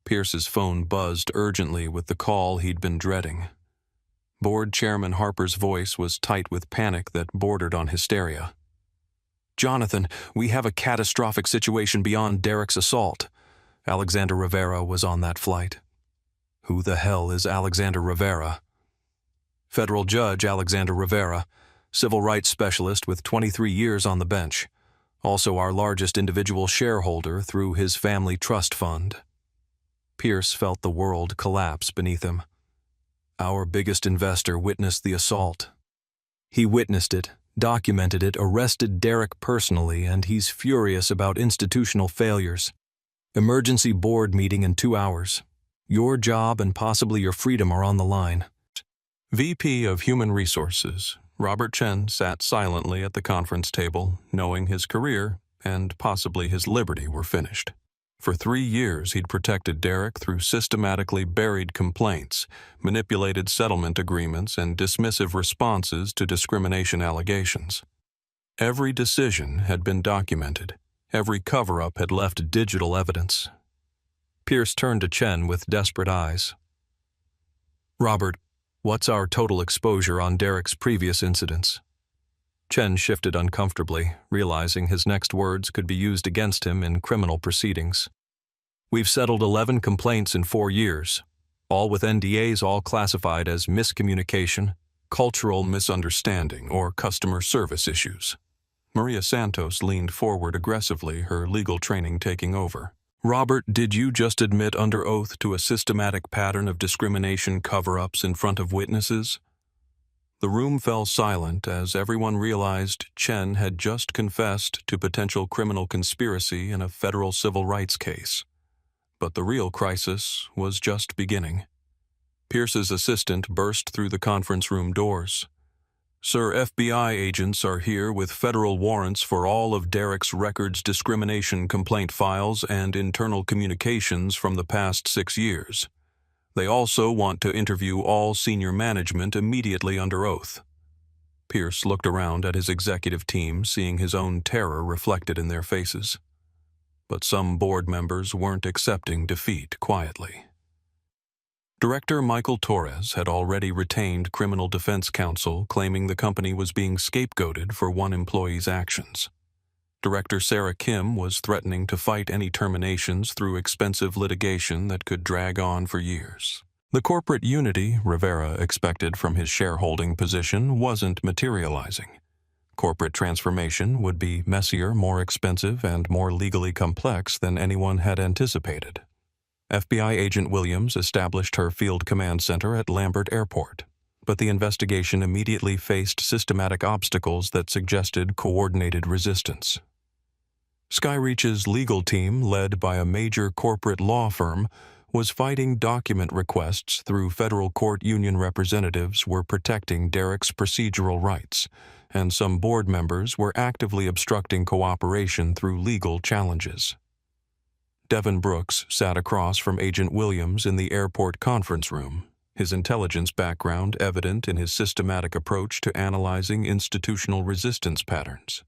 Pierce's phone buzzed urgently with the call he'd been dreading. Board Chairman Harper's voice was tight with panic that bordered on hysteria. "Jonathan, we have a catastrophic situation beyond Derek's assault. Alexander Rivera was on that flight." "Who the hell is Alexander Rivera?" "Federal Judge Alexander Rivera, civil rights specialist with 23 years on the bench. Also our largest individual shareholder through his family trust fund." Pierce felt the world collapse beneath him. "Our biggest investor witnessed the assault. He witnessed it, documented it, arrested Derek personally, and he's furious about institutional failures. Emergency board meeting in 2 hours. Your job and possibly your freedom are on the line." VP of Human Resources Robert Chen sat silently at the conference table, knowing his career and possibly his liberty were finished. For 3 years, he'd protected Derek through systematically buried complaints, manipulated settlement agreements, and dismissive responses to discrimination allegations. Every decision had been documented. Every cover-up had left digital evidence. Pierce turned to Chen with desperate eyes. "Robert, what's our total exposure on Derek's previous incidents?" Chen shifted uncomfortably, realizing his next words could be used against him in criminal proceedings. "We've settled 11 complaints in 4 years, all with NDAs, all classified as miscommunication, cultural misunderstanding, or customer service issues." Maria Santos leaned forward aggressively, her legal training taking over. "Robert, did you just admit under oath to a systematic pattern of discrimination cover-ups in front of witnesses?" The room fell silent as everyone realized Chen had just confessed to potential criminal conspiracy in a federal civil rights case. But the real crisis was just beginning. Pierce's assistant burst through the conference room doors. "Sir, FBI agents are here with federal warrants for all of Derek's records, discrimination complaint files, and internal communications from the past 6 years. They also want to interview all senior management immediately under oath." Pierce looked around at his executive team, seeing his own terror reflected in their faces. But some board members weren't accepting defeat quietly. Director Michael Torres had already retained criminal defense counsel, claiming the company was being scapegoated for one employee's actions. Director Sarah Kim was threatening to fight any terminations through expensive litigation that could drag on for years. The corporate unity Rivera expected from his shareholding position wasn't materializing. Corporate transformation would be messier, more expensive, and more legally complex than anyone had anticipated. FBI agent Williams established her field command center at Lambert Airport, but the investigation immediately faced systematic obstacles that suggested coordinated resistance. Skyreach's legal team, led by a major corporate law firm, was fighting document requests through federal court. Union representatives were protecting Derek's procedural rights, and some board members were actively obstructing cooperation through legal challenges. Devin Brooks sat across from Agent Williams in the airport conference room, his intelligence background evident in his systematic approach to analyzing institutional resistance patterns.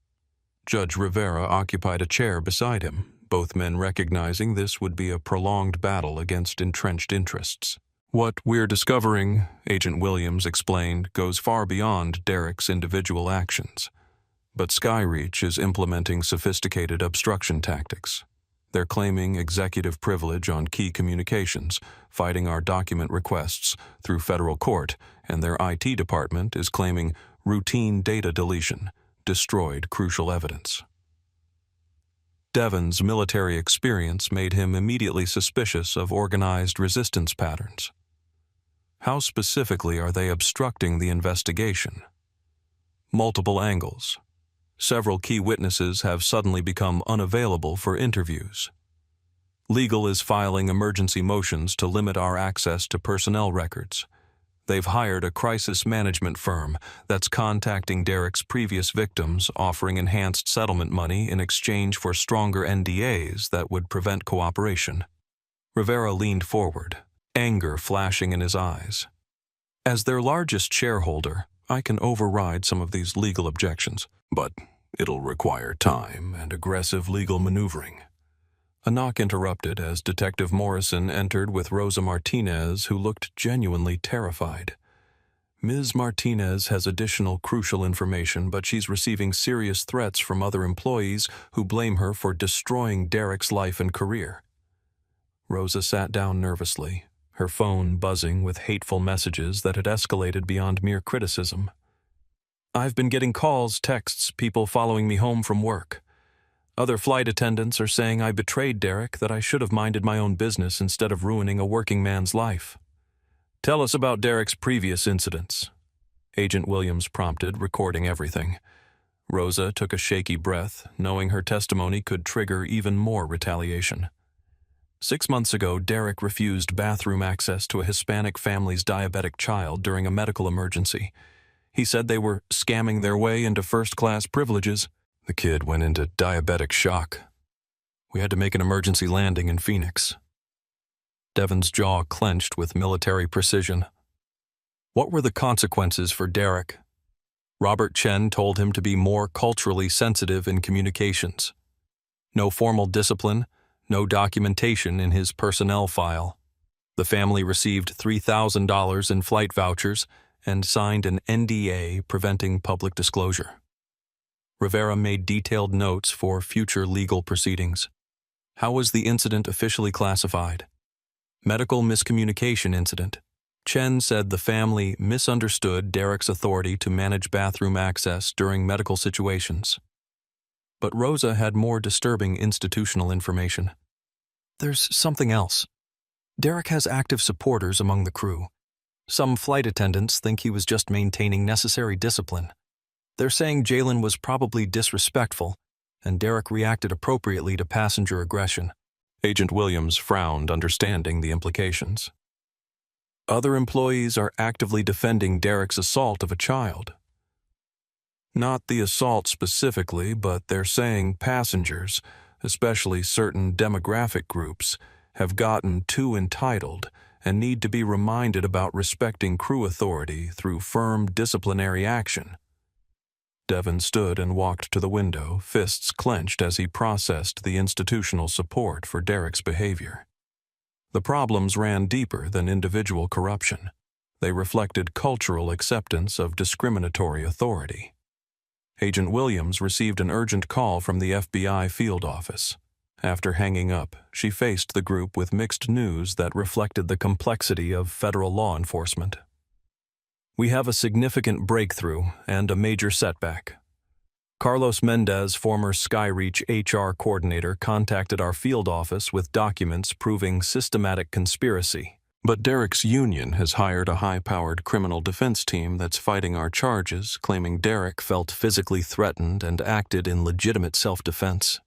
Judge Rivera occupied a chair beside him, both men recognizing this would be a prolonged battle against entrenched interests. "What we're discovering," Agent Williams explained, "goes far beyond Derek's individual actions. But Skyreach is implementing sophisticated obstruction tactics. They're claiming executive privilege on key communications, fighting our document requests through federal court, and their IT department is claiming routine data deletion, destroyed crucial evidence." Devin's military experience made him immediately suspicious of organized resistance patterns. How specifically are they obstructing the investigation? Multiple angles. Several key witnesses have suddenly become unavailable for interviews. Legal is filing emergency motions to limit our access to personnel records. They've hired a crisis management firm that's contacting Derek's previous victims, offering enhanced settlement money in exchange for stronger NDAs that would prevent cooperation. Rivera leaned forward, anger flashing in his eyes. "As their largest shareholder, I can override some of these legal objections, but it'll require time and aggressive legal maneuvering." A knock interrupted as Detective Morrison entered with Rosa Martinez, who looked genuinely terrified. Ms. Martinez has additional crucial information, but she's receiving serious threats from other employees who blame her for destroying Derek's life and career. Rosa sat down nervously, her phone buzzing with hateful messages that had escalated beyond mere criticism. I've been getting calls, texts, people following me home from work. Other flight attendants are saying I betrayed Derek, that I should have minded my own business instead of ruining a working man's life. Tell us about Derek's previous incidents, Agent Williams prompted, recording everything. Rosa took a shaky breath, knowing her testimony could trigger even more retaliation. 6 months ago, Derek refused bathroom access to a Hispanic family's diabetic child during a medical emergency. He said they were scamming their way into first-class privileges. The kid went into diabetic shock. We had to make an emergency landing in Phoenix. Devon's jaw clenched with military precision. What were the consequences for Derek? Robert Chen told him to be more culturally sensitive in communications. No formal discipline, no documentation in his personnel file. The family received $3,000 in flight vouchers and signed an NDA preventing public disclosure. Rivera made detailed notes for future legal proceedings. How was the incident officially classified? Medical miscommunication incident. Chen said the family misunderstood Derek's authority to manage bathroom access during medical situations. But Rosa had more disturbing institutional information. There's something else. Derek has active supporters among the crew. Some flight attendants think he was just maintaining necessary discipline. They're saying Jalen was probably disrespectful, and Derek reacted appropriately to passenger aggression. Agent Williams frowned, understanding the implications. Other employees are actively defending Derek's assault of a child. Not the assault specifically, but they're saying passengers, especially certain demographic groups, have gotten too entitled and need to be reminded about respecting crew authority through firm disciplinary action. Devon stood and walked to the window, fists clenched as he processed the institutional support for Derek's behavior. The problems ran deeper than individual corruption. They reflected cultural acceptance of discriminatory authority. Agent Williams received an urgent call from the FBI field office. After hanging up, she faced the group with mixed news that reflected the complexity of federal law enforcement. We have a significant breakthrough and a major setback. Carlos Mendez, former Skyreach HR coordinator, contacted our field office with documents proving systematic conspiracy. But Derek's union has hired a high-powered criminal defense team that's fighting our charges, claiming Derek felt physically threatened and acted in legitimate self-defense.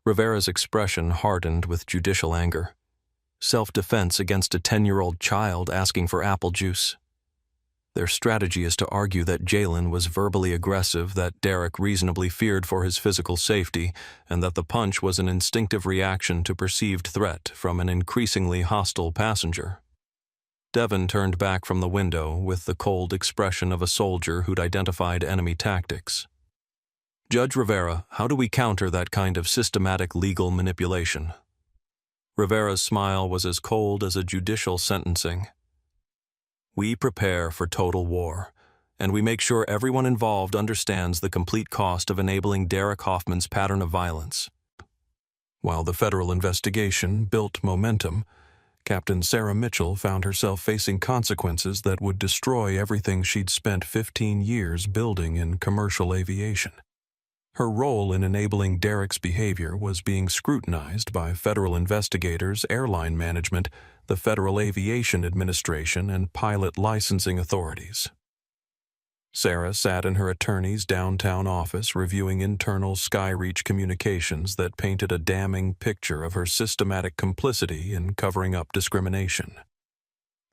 Rivera's expression hardened with judicial anger. Self-defense against a 10-year-old child asking for apple juice. Their strategy is to argue that Jalen was verbally aggressive, that Derek reasonably feared for his physical safety, and that the punch was an instinctive reaction to perceived threat from an increasingly hostile passenger. Devon turned back from the window with the cold expression of a soldier who'd identified enemy tactics. Judge Rivera, how do we counter that kind of systematic legal manipulation? Rivera's smile was as cold as a judicial sentencing. We prepare for total war, and we make sure everyone involved understands the complete cost of enabling Derek Hoffman's pattern of violence. While the federal investigation built momentum, Captain Sarah Mitchell found herself facing consequences that would destroy everything she'd spent 15 years building in commercial aviation. Her role in enabling Derek's behavior was being scrutinized by federal investigators, airline management, the Federal Aviation Administration, and pilot licensing authorities. Sarah sat in her attorney's downtown office reviewing internal Skyreach communications that painted a damning picture of her systematic complicity in covering up discrimination.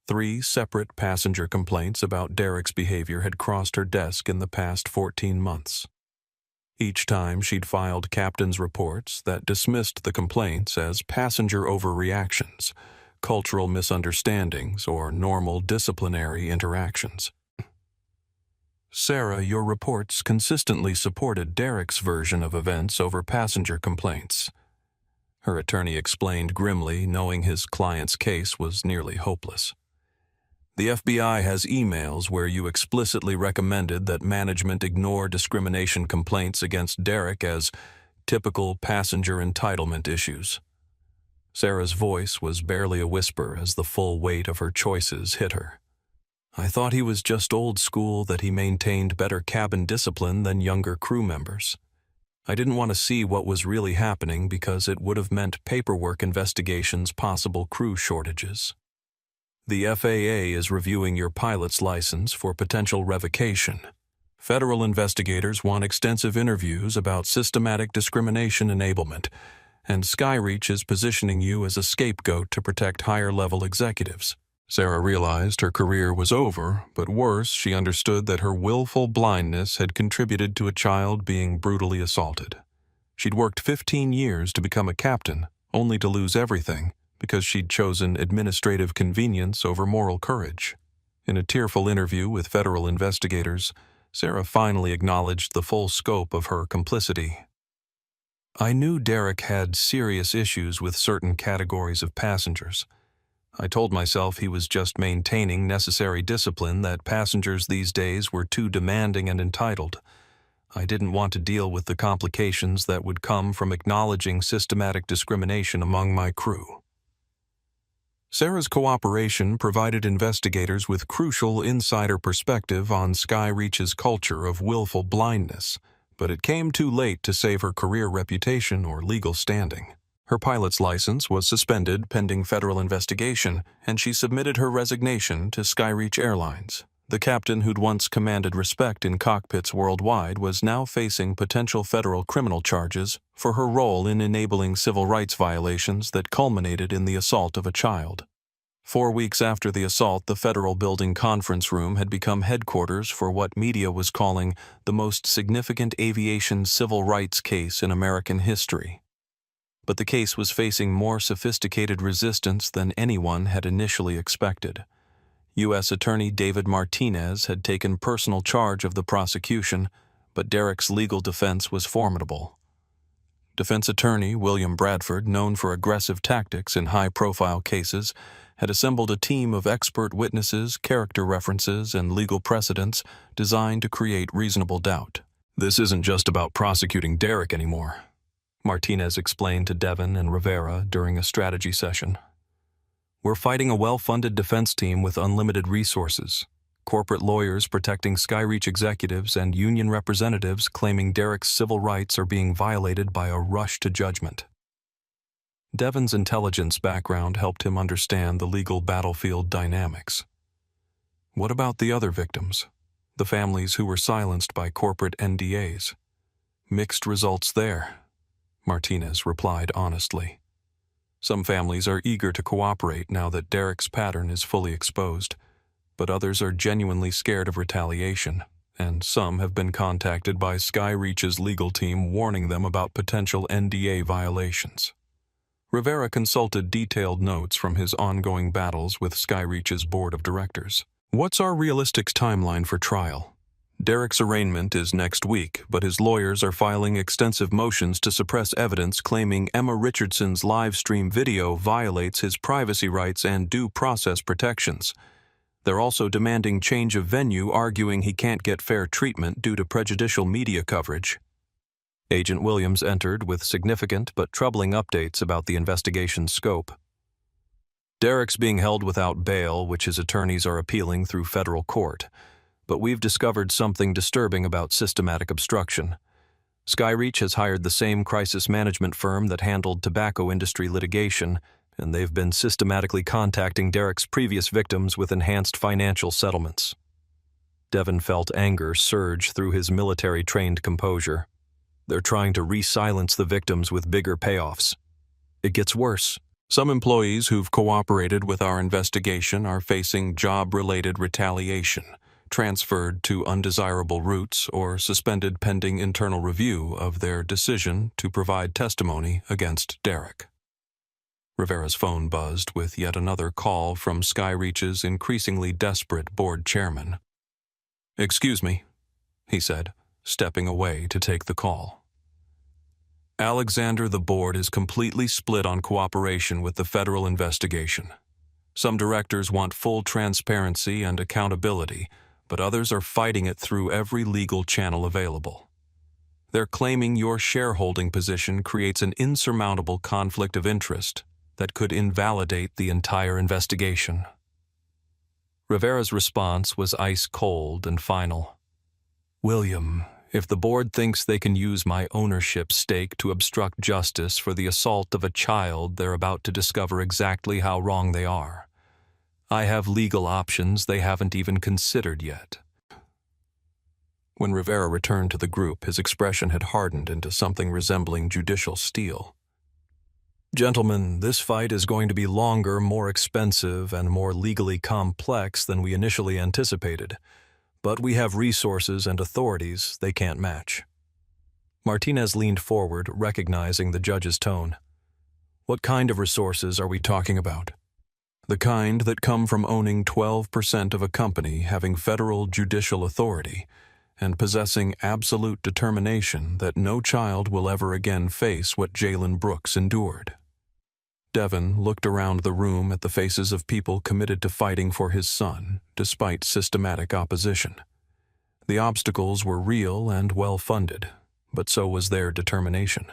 3 separate passenger complaints about Derek's behavior had crossed her desk in the past 14 months. Each time she'd filed captain's reports that dismissed the complaints as passenger overreactions, cultural misunderstandings, or normal disciplinary interactions. Sarah, your reports consistently supported Derek's version of events over passenger complaints. Her attorney explained grimly, knowing his client's case was nearly hopeless. The FBI has emails where you explicitly recommended that management ignore discrimination complaints against Derek as typical passenger entitlement issues. Sarah's voice was barely a whisper as the full weight of her choices hit her. I thought he was just old school, that he maintained better cabin discipline than younger crew members. I didn't want to see what was really happening because it would have meant paperwork investigations, possible crew shortages. The FAA is reviewing your pilot's license for potential revocation. Federal investigators want extensive interviews about systematic discrimination enablement, and Skyreach is positioning you as a scapegoat to protect higher-level executives. Sarah realized her career was over, but worse, she understood that her willful blindness had contributed to a child being brutally assaulted. She'd worked 15 years to become a captain, only to lose everything because she'd chosen administrative convenience over moral courage. In a tearful interview with federal investigators, Sarah finally acknowledged the full scope of her complicity. I knew Derek had serious issues with certain categories of passengers. I told myself he was just maintaining necessary discipline, that passengers these days were too demanding and entitled. I didn't want to deal with the complications that would come from acknowledging systematic discrimination among my crew. Sarah's cooperation provided investigators with crucial insider perspective on Skyreach's culture of willful blindness, but it came too late to save her career reputation or legal standing. Her pilot's license was suspended pending federal investigation, and she submitted her resignation to Skyreach Airlines. The captain who'd once commanded respect in cockpits worldwide was now facing potential federal criminal charges for her role in enabling civil rights violations that culminated in the assault of a child. 4 weeks after the assault, the federal building conference room had become headquarters for what media was calling the most significant aviation civil rights case in American history. But the case was facing more sophisticated resistance than anyone had initially expected. U.S. Attorney David Martinez had taken personal charge of the prosecution, but Derek's legal defense was formidable. Defense attorney William Bradford, known for aggressive tactics in high-profile cases, had assembled a team of expert witnesses, character references, and legal precedents designed to create reasonable doubt. This isn't just about prosecuting Derek anymore, Martinez explained to Devon and Rivera during a strategy session. We're fighting a well-funded defense team with unlimited resources, corporate lawyers protecting Skyreach executives, and union representatives claiming Derek's civil rights are being violated by a rush to judgment. Devon's intelligence background helped him understand the legal battlefield dynamics. What about the other victims, the families who were silenced by corporate NDAs? Mixed results there, Martinez replied honestly. Some families are eager to cooperate now that Derek's pattern is fully exposed, but others are genuinely scared of retaliation, and some have been contacted by Skyreach's legal team warning them about potential NDA violations. Rivera consulted detailed notes from his ongoing battles with Skyreach's board of directors. What's our realistic timeline for trial? Derek's arraignment is next week, but his lawyers are filing extensive motions to suppress evidence claiming Emma Richardson's live stream video violates his privacy rights and due process protections. They're also demanding change of venue, arguing he can't get fair treatment due to prejudicial media coverage. Agent Williams entered with significant but troubling updates about the investigation's scope. Derek's being held without bail, which his attorneys are appealing through federal court. But we've discovered something disturbing about systematic obstruction. Skyreach has hired the same crisis management firm that handled tobacco industry litigation, and they've been systematically contacting Derek's previous victims with enhanced financial settlements. Devon felt anger surge through his military-trained composure. They're trying to re-silence the victims with bigger payoffs. It gets worse. Some employees who've cooperated with our investigation are facing job-related retaliation, transferred to undesirable routes, or suspended pending internal review of their decision to provide testimony against Derek. Rivera's phone buzzed with yet another call from Skyreach's increasingly desperate board chairman. "Excuse me," he said, stepping away to take the call. "Alexander, the board is completely split on cooperation with the federal investigation. Some directors want full transparency and accountability, but others are fighting it through every legal channel available. They're claiming your shareholding position creates an insurmountable conflict of interest that could invalidate the entire investigation. Rivera's response was ice-cold and final. William, if the board thinks they can use my ownership stake to obstruct justice for the assault of a child, they're about to discover exactly how wrong they are. I have legal options they haven't even considered yet. When Rivera returned to the group, his expression had hardened into something resembling judicial steel. Gentlemen, this fight is going to be longer, more expensive, and more legally complex than we initially anticipated, but we have resources and authorities they can't match. Martinez leaned forward, recognizing the judge's tone. What kind of resources are we talking about? The kind that come from owning 12% of a company having federal judicial authority and possessing absolute determination that no child will ever again face what Jalen Brooks endured. Devon looked around the room at the faces of people committed to fighting for his son, despite systematic opposition. The obstacles were real and well-funded, but so was their determination.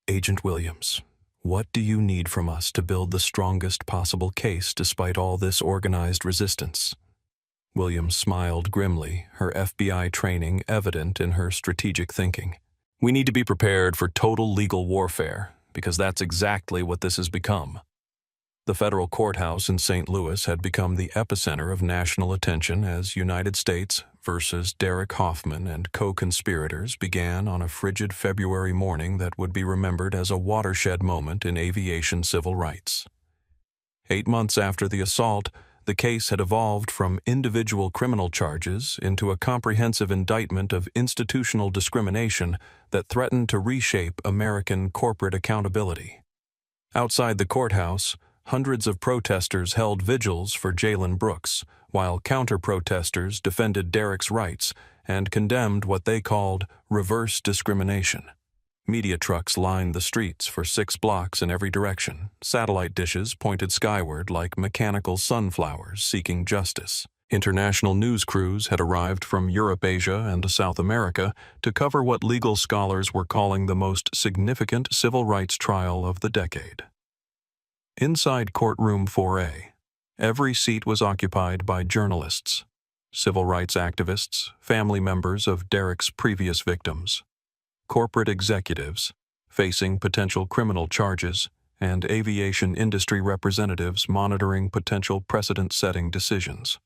Agent Williams, what do you need from us to build the strongest possible case despite all this organized resistance? Williams smiled grimly, her FBI training evident in her strategic thinking. We need to be prepared for total legal warfare, because that's exactly what this has become. The federal courthouse in St. Louis had become the epicenter of national attention as United States versus Derek Hoffman and co-conspirators began on a frigid February morning that would be remembered as a watershed moment in aviation civil rights. 8 months after the assault, the case had evolved from individual criminal charges into a comprehensive indictment of institutional discrimination that threatened to reshape American corporate accountability. Outside the courthouse, hundreds of protesters held vigils for Jalen Brooks, while counter-protesters defended Derek's rights and condemned what they called reverse discrimination. Media trucks lined the streets for 6 blocks in every direction. Satellite dishes pointed skyward like mechanical sunflowers seeking justice. International news crews had arrived from Europe, Asia, and South America to cover what legal scholars were calling the most significant civil rights trial of the decade. Inside courtroom 4A, every seat was occupied by journalists, civil rights activists, family members of Derek's previous victims, corporate executives facing potential criminal charges, and aviation industry representatives monitoring potential precedent-setting decisions.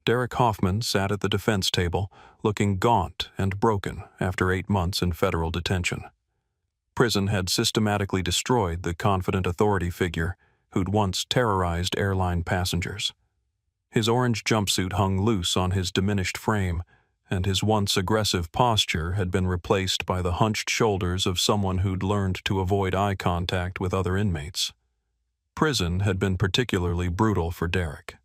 Derek Hoffman sat at the defense table, looking gaunt and broken after 8 months in federal detention. Prison had systematically destroyed the confident authority figure who'd once terrorized airline passengers. His orange jumpsuit hung loose on his diminished frame, and his once aggressive posture had been replaced by the hunched shoulders of someone who'd learned to avoid eye contact with other inmates. Prison had been particularly brutal for Derek.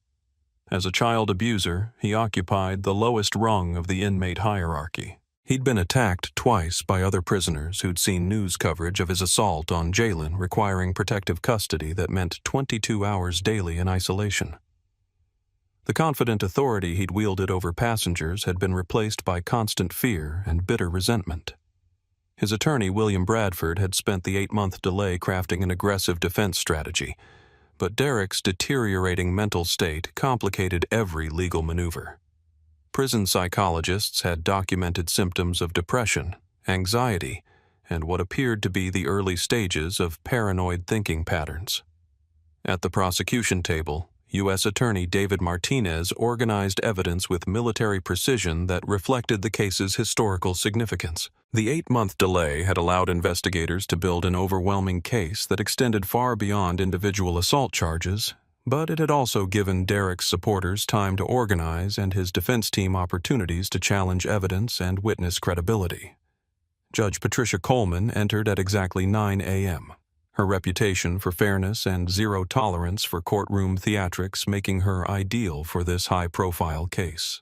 As a child abuser, he occupied the lowest rung of the inmate hierarchy. He'd been attacked twice by other prisoners who'd seen news coverage of his assault on Jalen requiring protective custody that meant 22 hours daily in isolation. The confident authority he'd wielded over passengers had been replaced by constant fear and bitter resentment. His attorney, William Bradford, had spent the 8-month delay crafting an aggressive defense strategy, but Derek's deteriorating mental state complicated every legal maneuver. Prison psychologists had documented symptoms of depression, anxiety, and what appeared to be the early stages of paranoid thinking patterns. At the prosecution table, U.S. Attorney David Martinez organized evidence with military precision that reflected the case's historical significance. The 8-month delay had allowed investigators to build an overwhelming case that extended far beyond individual assault charges, but it had also given Derek's supporters time to organize and his defense team opportunities to challenge evidence and witness credibility. Judge Patricia Coleman entered at exactly 9 a.m., her reputation for fairness and zero tolerance for courtroom theatrics making her ideal for this high-profile case.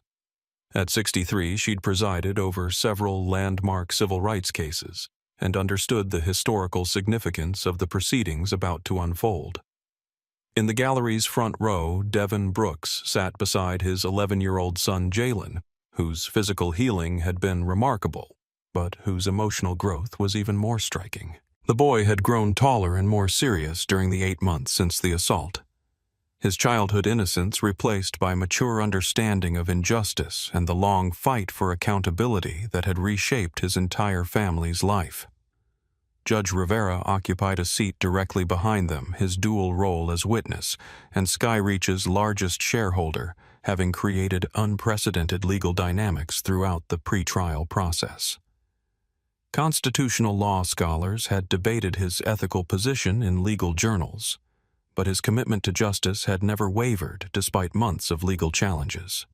At 63, she'd presided over several landmark civil rights cases and understood the historical significance of the proceedings about to unfold. In the gallery's front row, Devin Brooks sat beside his 11-year-old son Jalen, whose physical healing had been remarkable, but whose emotional growth was even more striking. The boy had grown taller and more serious during the 8 months since the assault. His childhood innocence replaced by mature understanding of injustice and the long fight for accountability that had reshaped his entire family's life. Judge Rivera occupied a seat directly behind them, his dual role as witness and Skyreach's largest shareholder, having created unprecedented legal dynamics throughout the pretrial process. Constitutional law scholars had debated his ethical position in legal journals, but his commitment to justice had never wavered despite months of legal challenges.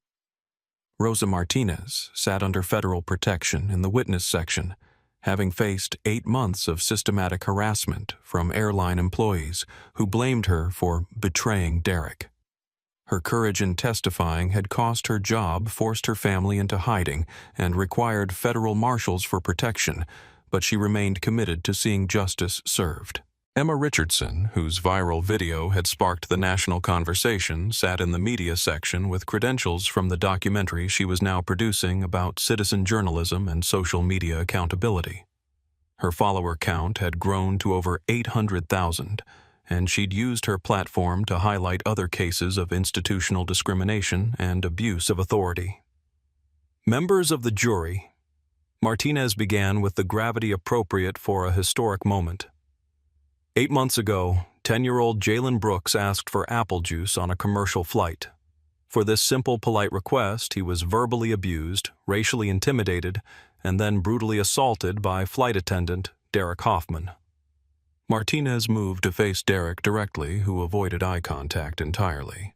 Rosa Martinez sat under federal protection in the witness section, having faced 8 months of systematic harassment from airline employees who blamed her for betraying Derek. Her courage in testifying had cost her job, forced her family into hiding, and required federal marshals for protection, but she remained committed to seeing justice served. Emma Richardson, whose viral video had sparked the national conversation, sat in the media section with credentials from the documentary she was now producing about citizen journalism and social media accountability. Her follower count had grown to over 800,000, and she'd used her platform to highlight other cases of institutional discrimination and abuse of authority. Members of the jury, Martinez began with the gravity appropriate for a historic moment. 8 months ago, 10-year-old Jalen Brooks asked for apple juice on a commercial flight. For this simple, polite request, he was verbally abused, racially intimidated, and then brutally assaulted by flight attendant Derek Hoffman. Martinez moved to face Derek directly, who avoided eye contact entirely.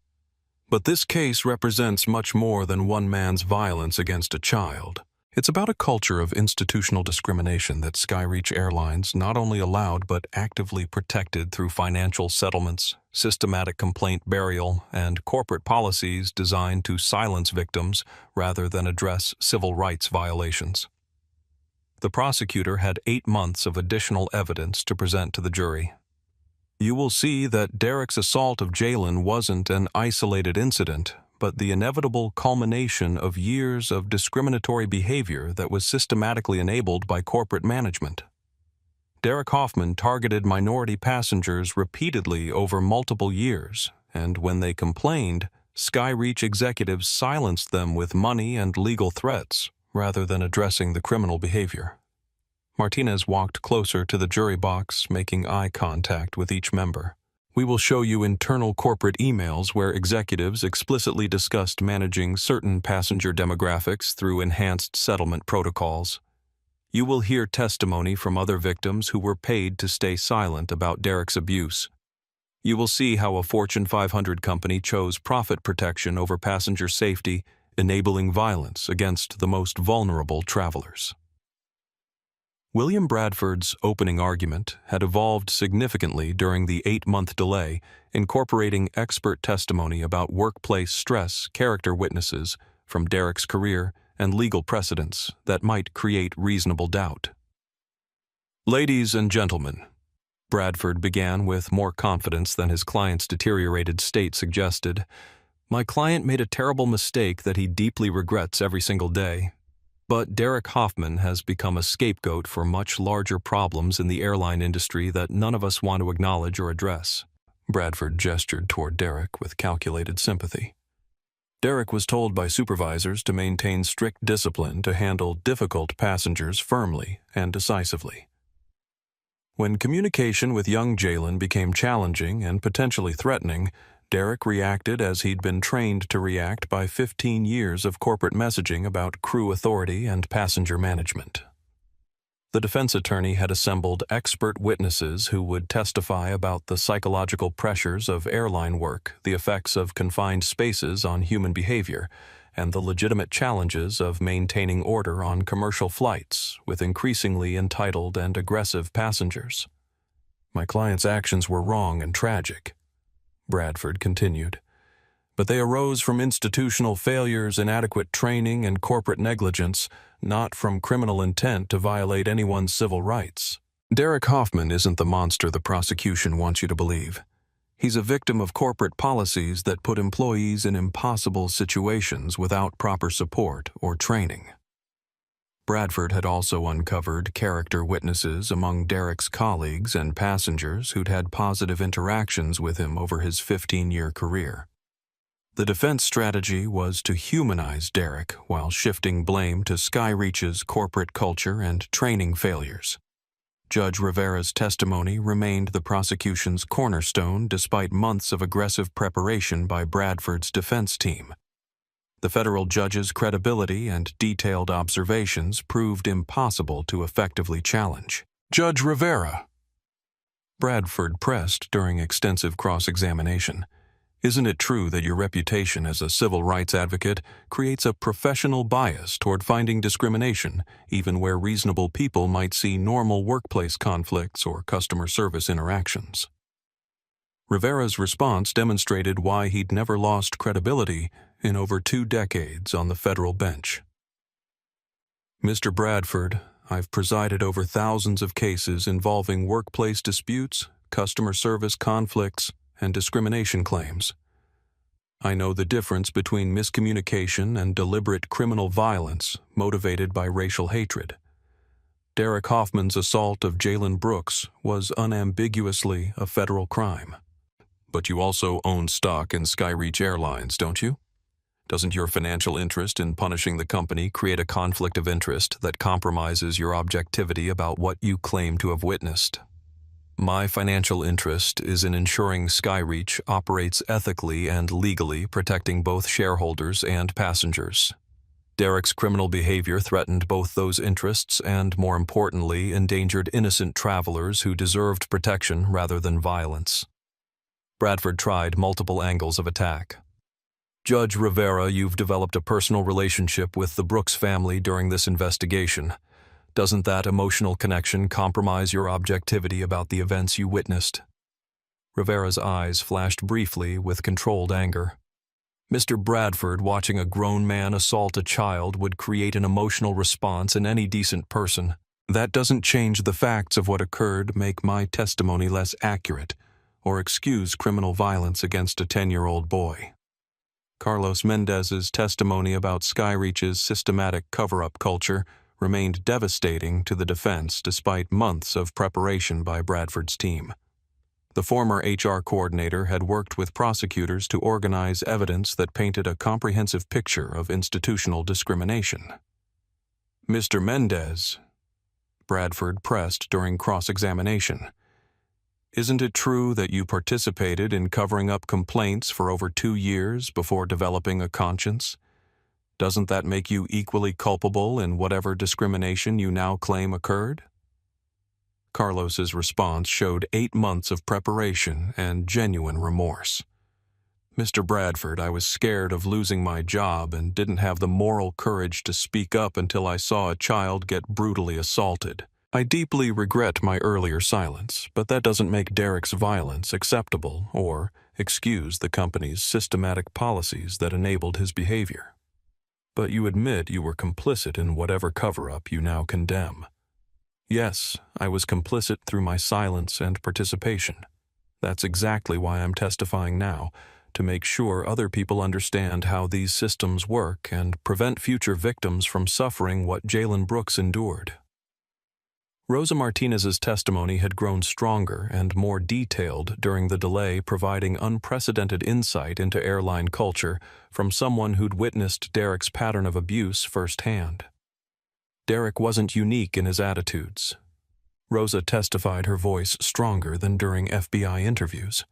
But this case represents much more than one man's violence against a child. It's about a culture of institutional discrimination that Skyreach Airlines not only allowed but actively protected through financial settlements, systematic complaint burial, and corporate policies designed to silence victims rather than address civil rights violations. The prosecutor had 8 months of additional evidence to present to the jury. You will see that Derek's assault of Jalen wasn't an isolated incident, but the inevitable culmination of years of discriminatory behavior that was systematically enabled by corporate management. Derek Hoffman targeted minority passengers repeatedly over multiple years, and when they complained, Skyreach executives silenced them with money and legal threats, rather than addressing the criminal behavior. Martinez walked closer to the jury box, making eye contact with each member. We will show you internal corporate emails where executives explicitly discussed managing certain passenger demographics through enhanced settlement protocols. You will hear testimony from other victims who were paid to stay silent about Derek's abuse. You will see how a Fortune 500 company chose profit protection over passenger safety, enabling violence against the most vulnerable travelers. William Bradford's opening argument had evolved significantly during the 8-month delay, incorporating expert testimony about workplace stress, character witnesses from Derek's career, and legal precedents that might create reasonable doubt. Ladies and gentlemen, Bradford began with more confidence than his client's deteriorated state suggested. My client made a terrible mistake that he deeply regrets every single day. But Derek Hoffman has become a scapegoat for much larger problems in the airline industry that none of us want to acknowledge or address. Bradford gestured toward Derek with calculated sympathy. Derek was told by supervisors to maintain strict discipline to handle difficult passengers firmly and decisively. When communication with young Jalen became challenging and potentially threatening, Derek reacted as he'd been trained to react by 15 years of corporate messaging about crew authority and passenger management. The defense attorney had assembled expert witnesses who would testify about the psychological pressures of airline work, the effects of confined spaces on human behavior, and the legitimate challenges of maintaining order on commercial flights with increasingly entitled and aggressive passengers. My client's actions were wrong and tragic, Bradford continued, but they arose from institutional failures, inadequate training, and corporate negligence, not from criminal intent to violate anyone's civil rights. Derek Hoffman isn't the monster the prosecution wants you to believe. He's a victim of corporate policies that put employees in impossible situations without proper support or training. Bradford had also uncovered character witnesses among Derek's colleagues and passengers who'd had positive interactions with him over his 15-year career. The defense strategy was to humanize Derek while shifting blame to Skyreach's corporate culture and training failures. Judge Rivera's testimony remained the prosecution's cornerstone despite months of aggressive preparation by Bradford's defense team. The federal judge's credibility and detailed observations proved impossible to effectively challenge. Judge Rivera, Bradford pressed during extensive cross-examination, isn't it true that your reputation as a civil rights advocate creates a professional bias toward finding discrimination, even where reasonable people might see normal workplace conflicts or customer service interactions? Rivera's response demonstrated why he'd never lost credibility in over 2 decades on the federal bench. Mr. Bradford, I've presided over thousands of cases involving workplace disputes, customer service conflicts, and discrimination claims. I know the difference between miscommunication and deliberate criminal violence motivated by racial hatred. Derek Hoffman's assault of Jalen Brooks was unambiguously a federal crime. But you also own stock in Skyreach Airlines, don't you? Doesn't your financial interest in punishing the company create a conflict of interest that compromises your objectivity about what you claim to have witnessed? My financial interest is in ensuring Skyreach operates ethically and legally, protecting both shareholders and passengers. Derek's criminal behavior threatened both those interests and, more importantly, endangered innocent travelers who deserved protection rather than violence. Bradford tried multiple angles of attack. Judge Rivera, you've developed a personal relationship with the Brooks family during this investigation. Doesn't that emotional connection compromise your objectivity about the events you witnessed? Rivera's eyes flashed briefly with controlled anger. Mr. Bradford, watching a grown man assault a child would create an emotional response in any decent person. That doesn't change the facts of what occurred, make my testimony less accurate, or excuse criminal violence against a 10-year-old boy. Carlos Mendez's testimony about Skyreach's systematic cover-up culture remained devastating to the defense despite months of preparation by Bradford's team. The former HR coordinator had worked with prosecutors to organize evidence that painted a comprehensive picture of institutional discrimination. Mr. Mendez, Bradford pressed during cross-examination, isn't it true that you participated in covering up complaints for over 2 years before developing a conscience? Doesn't that make you equally culpable in whatever discrimination you now claim occurred? Carlos's response showed 8 months of preparation and genuine remorse. Mr. Bradford, I was scared of losing my job and didn't have the moral courage to speak up until I saw a child get brutally assaulted. I deeply regret my earlier silence, but that doesn't make Derek's violence acceptable or excuse the company's systematic policies that enabled his behavior. But you admit you were complicit in whatever cover-up you now condemn. Yes, I was complicit through my silence and participation. That's exactly why I'm testifying now, to make sure other people understand how these systems work and prevent future victims from suffering what Jalen Brooks endured. Rosa Martinez's testimony had grown stronger and more detailed during the delay, providing unprecedented insight into airline culture from someone who'd witnessed Derek's pattern of abuse firsthand. Derek wasn't unique in his attitudes. Rosa testified, her voice stronger than during FBI interviews.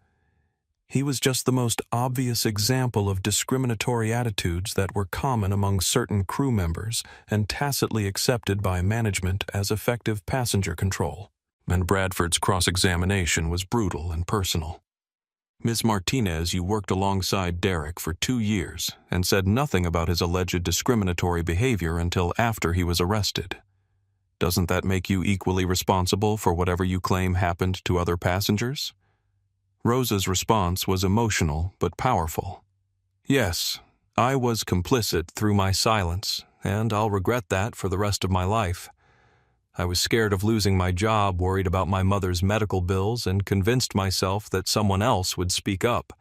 He was just the most obvious example of discriminatory attitudes that were common among certain crew members and tacitly accepted by management as effective passenger control. And Bradford's cross-examination was brutal and personal. Ms. Martinez, you worked alongside Derek for 2 years and said nothing about his alleged discriminatory behavior until after he was arrested. Doesn't that make you equally responsible for whatever you claim happened to other passengers? Rosa's response was emotional but powerful. Yes, I was complicit through my silence, and I'll regret that for the rest of my life. I was scared of losing my job, worried about my mother's medical bills, and convinced myself that someone else would speak up.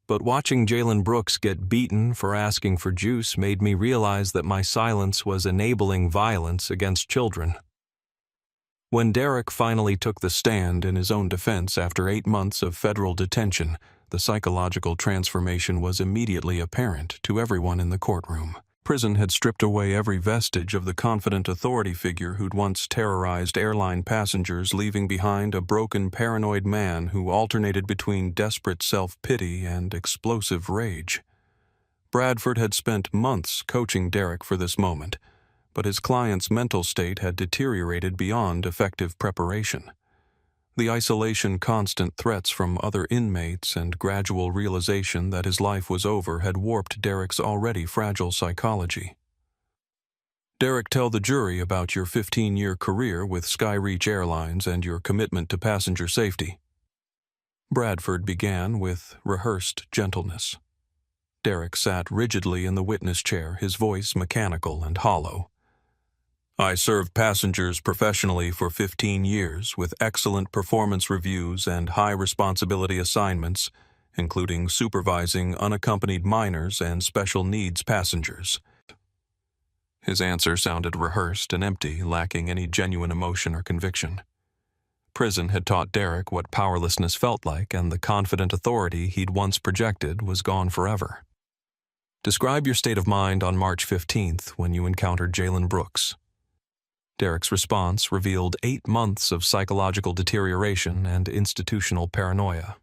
But watching Jalen Brooks get beaten for asking for juice made me realize that my silence was enabling violence against children. When Derek finally took the stand in his own defense after 8 months of federal detention, the psychological transformation was immediately apparent to everyone in the courtroom. Prison had stripped away every vestige of the confident authority figure who'd once terrorized airline passengers, leaving behind a broken, paranoid man who alternated between desperate self-pity and explosive rage. Bradford had spent months coaching Derek for this moment, but his client's mental state had deteriorated beyond effective preparation. The isolation, constant threats from other inmates, and gradual realization that his life was over had warped Derek's already fragile psychology. Derek, tell the jury about your 15-year career with Skyreach Airlines and your commitment to passenger safety. Bradford began with rehearsed gentleness. Derek sat rigidly in the witness chair, his voice mechanical and hollow. I served passengers professionally for 15 years with excellent performance reviews and high responsibility assignments, including supervising unaccompanied minors and special needs passengers. His answer sounded rehearsed and empty, lacking any genuine emotion or conviction. Prison had taught Derek what powerlessness felt like, and the confident authority he'd once projected was gone forever. Describe your state of mind on March 15th when you encountered Jalen Brooks. Derek's response revealed 8 months of psychological deterioration and institutional paranoia.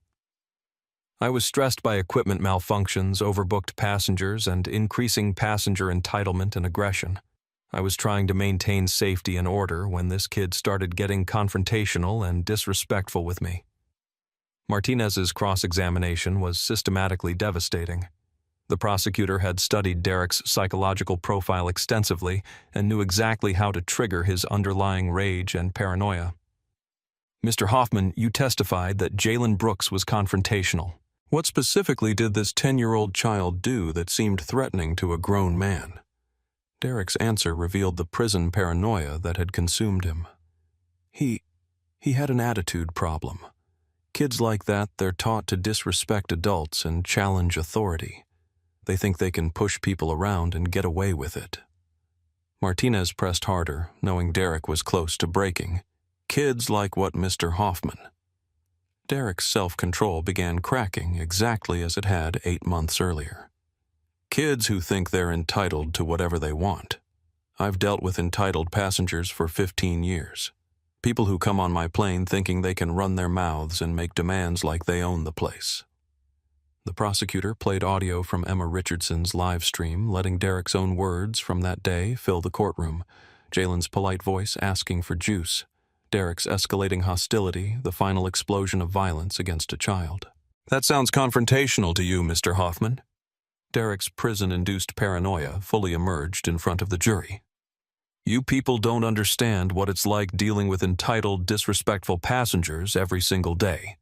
I was stressed by equipment malfunctions, overbooked passengers, and increasing passenger entitlement and aggression. I was trying to maintain safety and order when this kid started getting confrontational and disrespectful with me. Martinez's cross-examination was systematically devastating. The prosecutor had studied Derek's psychological profile extensively and knew exactly how to trigger his underlying rage and paranoia. Mr. Hoffman, you testified that Jalen Brooks was confrontational. What specifically did this 10-year-old child do that seemed threatening to a grown man? Derek's answer revealed the prison paranoia that had consumed him. He had an attitude problem. Kids like that, they're taught to disrespect adults and challenge authority. They think they can push people around and get away with it. Martinez pressed harder, knowing Derek was close to breaking. Kids like what, Mr. Hoffman? Derek's self-control began cracking exactly as it had 8 months earlier. Kids who think they're entitled to whatever they want. I've dealt with entitled passengers for 15 years. People who come on my plane thinking they can run their mouths and make demands like they own the place. The prosecutor played audio from Emma Richardson's live stream, letting Derek's own words from that day fill the courtroom. Jalen's polite voice asking for juice. Derek's escalating hostility, the final explosion of violence against a child. That sounds confrontational to you, Mr. Hoffman. Derek's prison-induced paranoia fully emerged in front of the jury. You people don't understand what it's like dealing with entitled, disrespectful passengers every single day.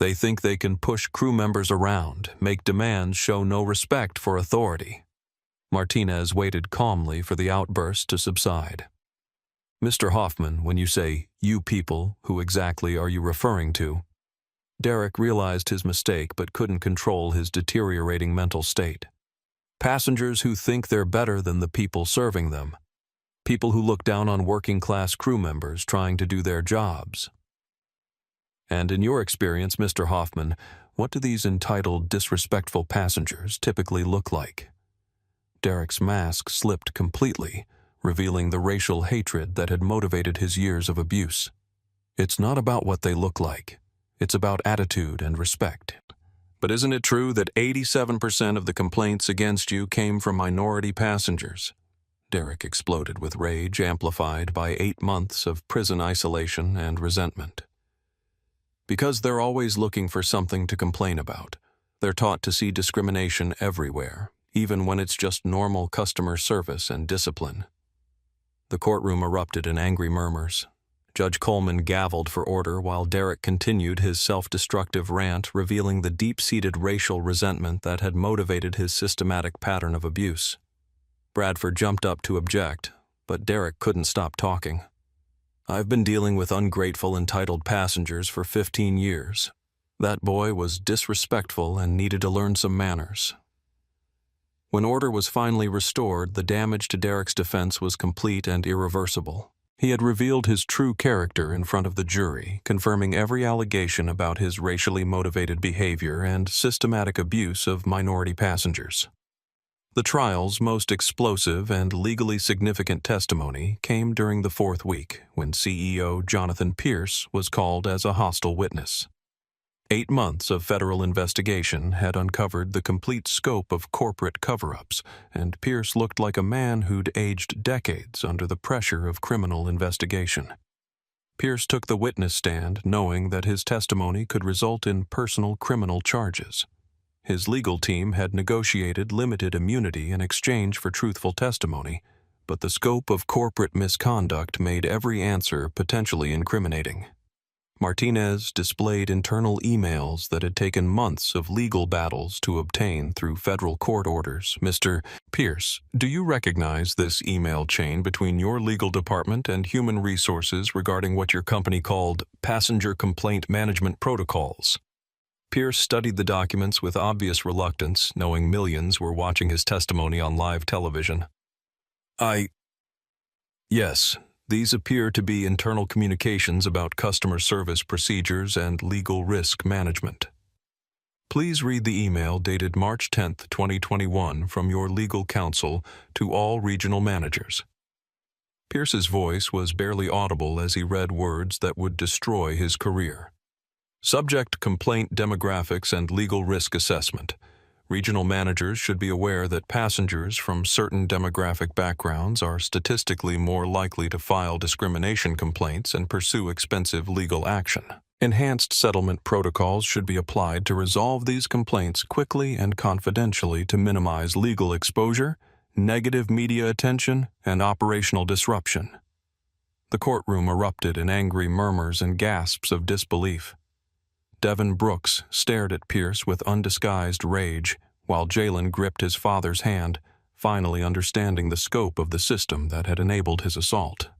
They think they can push crew members around, make demands, show no respect for authority. Martinez waited calmly for the outburst to subside. Mr. Hoffman, when you say, you people, who exactly are you referring to? Derek realized his mistake but couldn't control his deteriorating mental state. Passengers who think they're better than the people serving them. People who look down on working-class crew members trying to do their jobs. And in your experience, Mr. Hoffman, what do these entitled, disrespectful passengers typically look like? Derek's mask slipped completely, revealing the racial hatred that had motivated his years of abuse. It's not about what they look like. It's about attitude and respect. But isn't it true that 87% of the complaints against you came from minority passengers? Derek exploded with rage amplified by 8 months of prison isolation and resentment. Because they're always looking for something to complain about, they're taught to see discrimination everywhere, even when it's just normal customer service and discipline. The courtroom erupted in angry murmurs. Judge Coleman gavelled for order while Derek continued his self-destructive rant, revealing the deep-seated racial resentment that had motivated his systematic pattern of abuse. Bradford jumped up to object, but Derek couldn't stop talking. I've been dealing with ungrateful, entitled passengers for 15 years. That boy was disrespectful and needed to learn some manners. When order was finally restored, the damage to Derek's defense was complete and irreversible. He had revealed his true character in front of the jury, confirming every allegation about his racially motivated behavior and systematic abuse of minority passengers. The trial's most explosive and legally significant testimony came during the fourth week, when CEO Jonathan Pierce was called as a hostile witness. 8 months of federal investigation had uncovered the complete scope of corporate cover-ups, and Pierce looked like a man who'd aged decades under the pressure of criminal investigation. Pierce took the witness stand knowing that his testimony could result in personal criminal charges. His legal team had negotiated limited immunity in exchange for truthful testimony, but the scope of corporate misconduct made every answer potentially incriminating. Martinez displayed internal emails that had taken months of legal battles to obtain through federal court orders. Mr. Pierce, do you recognize this email chain between your legal department and human resources regarding what your company called passenger complaint management protocols? Pierce studied the documents with obvious reluctance, knowing millions were watching his testimony on live television. Yes, these appear to be internal communications about customer service procedures and legal risk management. Please read the email dated March 10, 2021 from your legal counsel to all regional managers. Pierce's voice was barely audible as he read words that would destroy his career. Subject: complaint demographics and legal risk assessment. Regional managers should be aware that passengers from certain demographic backgrounds are statistically more likely to file discrimination complaints and pursue expensive legal action. Enhanced settlement protocols should be applied to resolve these complaints quickly and confidentially to minimize legal exposure, negative media attention, and operational disruption. The courtroom erupted in angry murmurs and gasps of disbelief. Devin Brooks stared at Pierce with undisguised rage, while Jalen gripped his father's hand, finally understanding the scope of the system that had enabled his assault.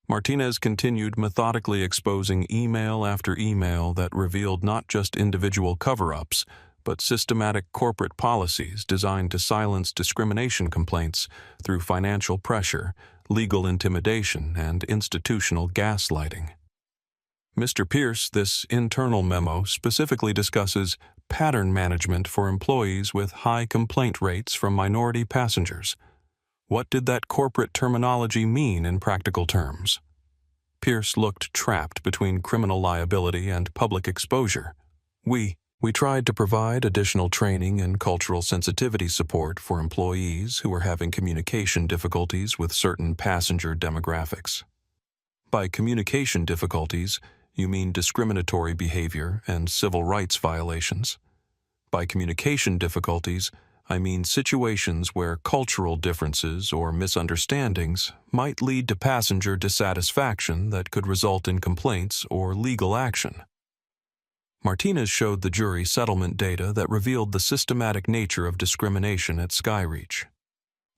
Martinez continued methodically exposing email after email that revealed not just individual cover-ups, but systematic corporate policies designed to silence discrimination complaints through financial pressure, legal intimidation, and institutional gaslighting. Mr. Pierce, this internal memo specifically discusses pattern management for employees with high complaint rates from minority passengers. What did that corporate terminology mean in practical terms? Pierce looked trapped between criminal liability and public exposure. We tried to provide additional training and cultural sensitivity support for employees who were having communication difficulties with certain passenger demographics. By communication difficulties, you mean discriminatory behavior and civil rights violations. By communication difficulties, I mean situations where cultural differences or misunderstandings might lead to passenger dissatisfaction that could result in complaints or legal action. Martinez showed the jury settlement data that revealed the systematic nature of discrimination at Skyreach.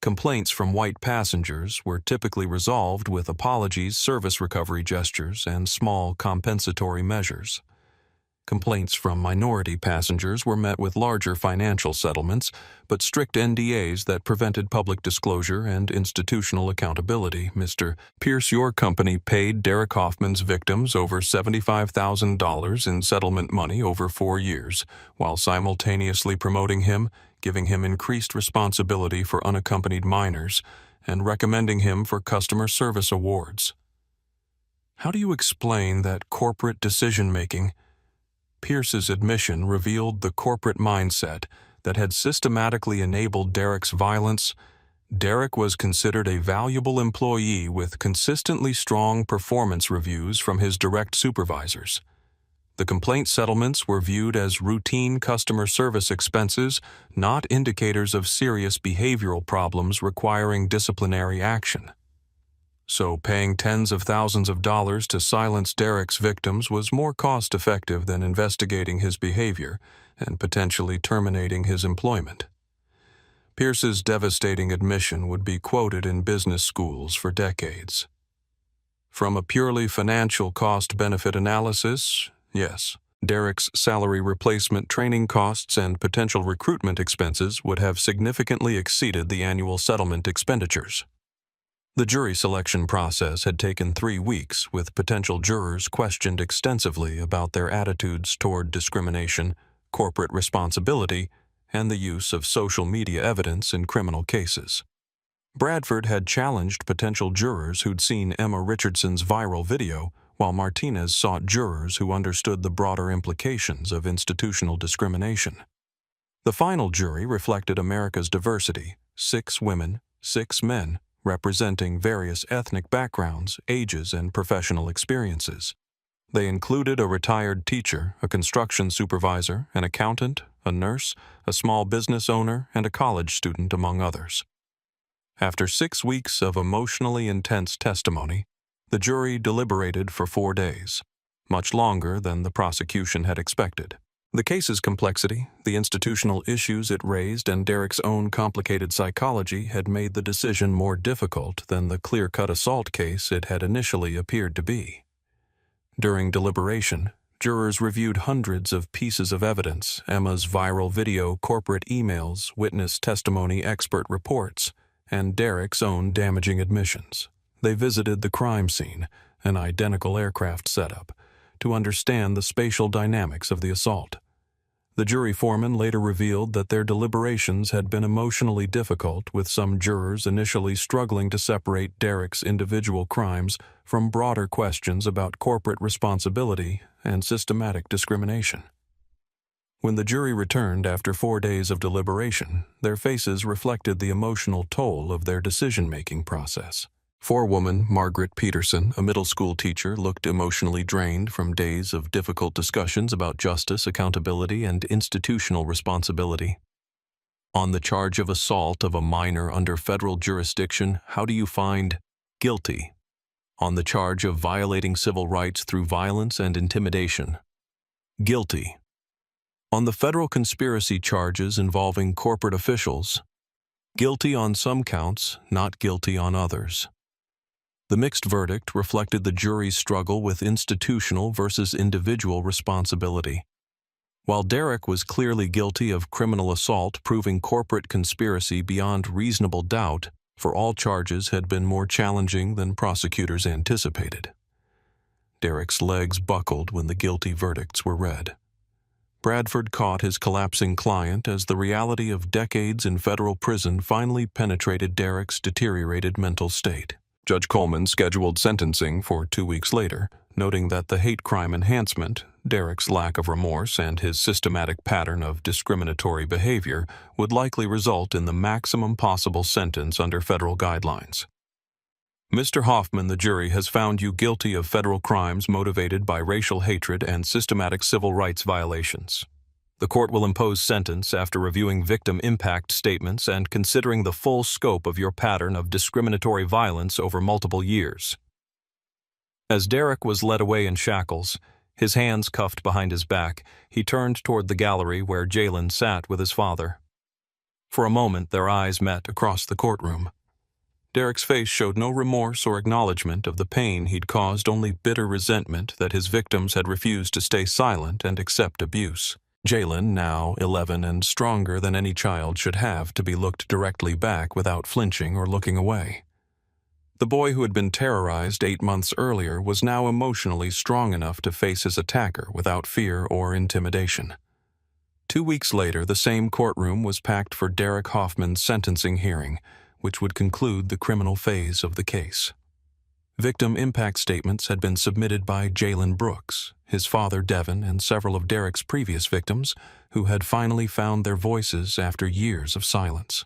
Complaints from white passengers were typically resolved with apologies, service recovery gestures, and small compensatory measures. Complaints from minority passengers were met with larger financial settlements, but strict NDAs that prevented public disclosure and institutional accountability. Mr. Pierce, your company paid Derek Hoffman's victims over $75,000 in settlement money over 4 years, while simultaneously promoting him, giving him increased responsibility for unaccompanied minors, and recommending him for customer service awards. How do you explain that corporate decision-making? Pierce's admission revealed the corporate mindset that had systematically enabled Derek's violence. Derek was considered a valuable employee with consistently strong performance reviews from his direct supervisors. The complaint settlements were viewed as routine customer service expenses, not indicators of serious behavioral problems requiring disciplinary action. So paying tens of thousands of dollars to silence Derek's victims was more cost-effective than investigating his behavior and potentially terminating his employment. Pierce's devastating admission would be quoted in business schools for decades. From a purely financial cost-benefit analysis, yes, Derek's salary replacement training costs and potential recruitment expenses would have significantly exceeded the annual settlement expenditures. The jury selection process had taken 3 weeks, with potential jurors questioned extensively about their attitudes toward discrimination, corporate responsibility, and the use of social media evidence in criminal cases. Bradford had challenged potential jurors who'd seen Emma Richardson's viral video, while Martinez sought jurors who understood the broader implications of institutional discrimination. The final jury reflected America's diversity: 6 women, 6 men, representing various ethnic backgrounds, ages, and professional experiences. They included a retired teacher, a construction supervisor, an accountant, a nurse, a small business owner, and a college student, among others. After 6 weeks of emotionally intense testimony, the jury deliberated for 4 days, much longer than the prosecution had expected. The case's complexity, the institutional issues it raised, and Derek's own complicated psychology had made the decision more difficult than the clear-cut assault case it had initially appeared to be. During deliberation, jurors reviewed hundreds of pieces of evidence: Emma's viral video, corporate emails, witness testimony, expert reports, and Derek's own damaging admissions. They visited the crime scene, an identical aircraft setup, to understand the spatial dynamics of the assault. The jury foreman later revealed that their deliberations had been emotionally difficult, with some jurors initially struggling to separate Derek's individual crimes from broader questions about corporate responsibility and systematic discrimination. When the jury returned after 4 days of deliberation, their faces reflected the emotional toll of their decision-making process. Forewoman Margaret Peterson, a middle school teacher, looked emotionally drained from days of difficult discussions about justice, accountability, and institutional responsibility. On the charge of assault of a minor under federal jurisdiction, how do you find guilty? On the charge of violating civil rights through violence and intimidation, guilty. On the federal conspiracy charges involving corporate officials, guilty on some counts, not guilty on others. The mixed verdict reflected the jury's struggle with institutional versus individual responsibility. While Derek was clearly guilty of criminal assault, proving corporate conspiracy beyond reasonable doubt for all charges had been more challenging than prosecutors anticipated. Derek's legs buckled when the guilty verdicts were read. Bradford caught his collapsing client as the reality of decades in federal prison finally penetrated Derek's deteriorated mental state. Judge Coleman scheduled sentencing for 2 weeks later, noting that the hate crime enhancement, Derek's lack of remorse, and his systematic pattern of discriminatory behavior would likely result in the maximum possible sentence under federal guidelines. Mr. Hoffman, the jury has found you guilty of federal crimes motivated by racial hatred and systematic civil rights violations. The court will impose sentence after reviewing victim impact statements and considering the full scope of your pattern of discriminatory violence over multiple years. As Derek was led away in shackles, his hands cuffed behind his back, he turned toward the gallery where Jalen sat with his father. For a moment, their eyes met across the courtroom. Derek's face showed no remorse or acknowledgement of the pain he'd caused, only bitter resentment that his victims had refused to stay silent and accept abuse. Jalen, now 11 and stronger than any child should have to be looked directly back without flinching or looking away. The boy who had been terrorized 8 months earlier was now emotionally strong enough to face his attacker without fear or intimidation. 2 weeks later, the same courtroom was packed for Derek Hoffman's sentencing hearing, which would conclude the criminal phase of the case. Victim impact statements had been submitted by Jalen Brooks, his father Devin, and several of Derek's previous victims, who had finally found their voices after years of silence.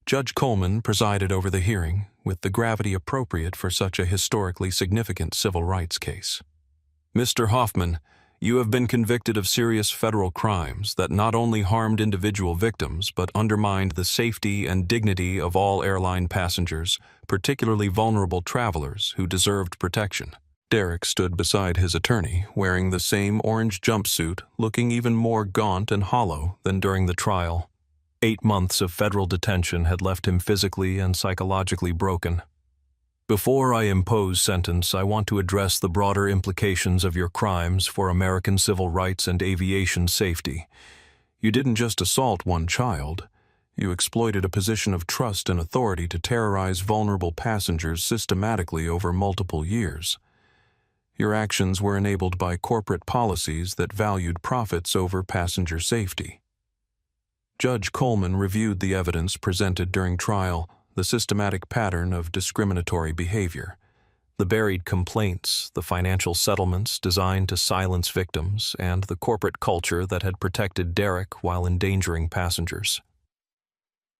Judge Coleman presided over the hearing, with the gravity appropriate for such a historically significant civil rights case. Mr. Hoffman, you have been convicted of serious federal crimes that not only harmed individual victims but undermined the safety and dignity of all airline passengers, particularly vulnerable travelers who deserved protection. Derek stood beside his attorney, wearing the same orange jumpsuit, looking even more gaunt and hollow than during the trial. 8 months of federal detention had left him physically and psychologically broken. Before I impose sentence, I want to address the broader implications of your crimes for American civil rights and aviation safety. You didn't just assault one child. You exploited a position of trust and authority to terrorize vulnerable passengers systematically over multiple years. Your actions were enabled by corporate policies that valued profits over passenger safety. Judge Coleman reviewed the evidence presented during trial, the systematic pattern of discriminatory behavior, the buried complaints, the financial settlements designed to silence victims, and the corporate culture that had protected Derek while endangering passengers.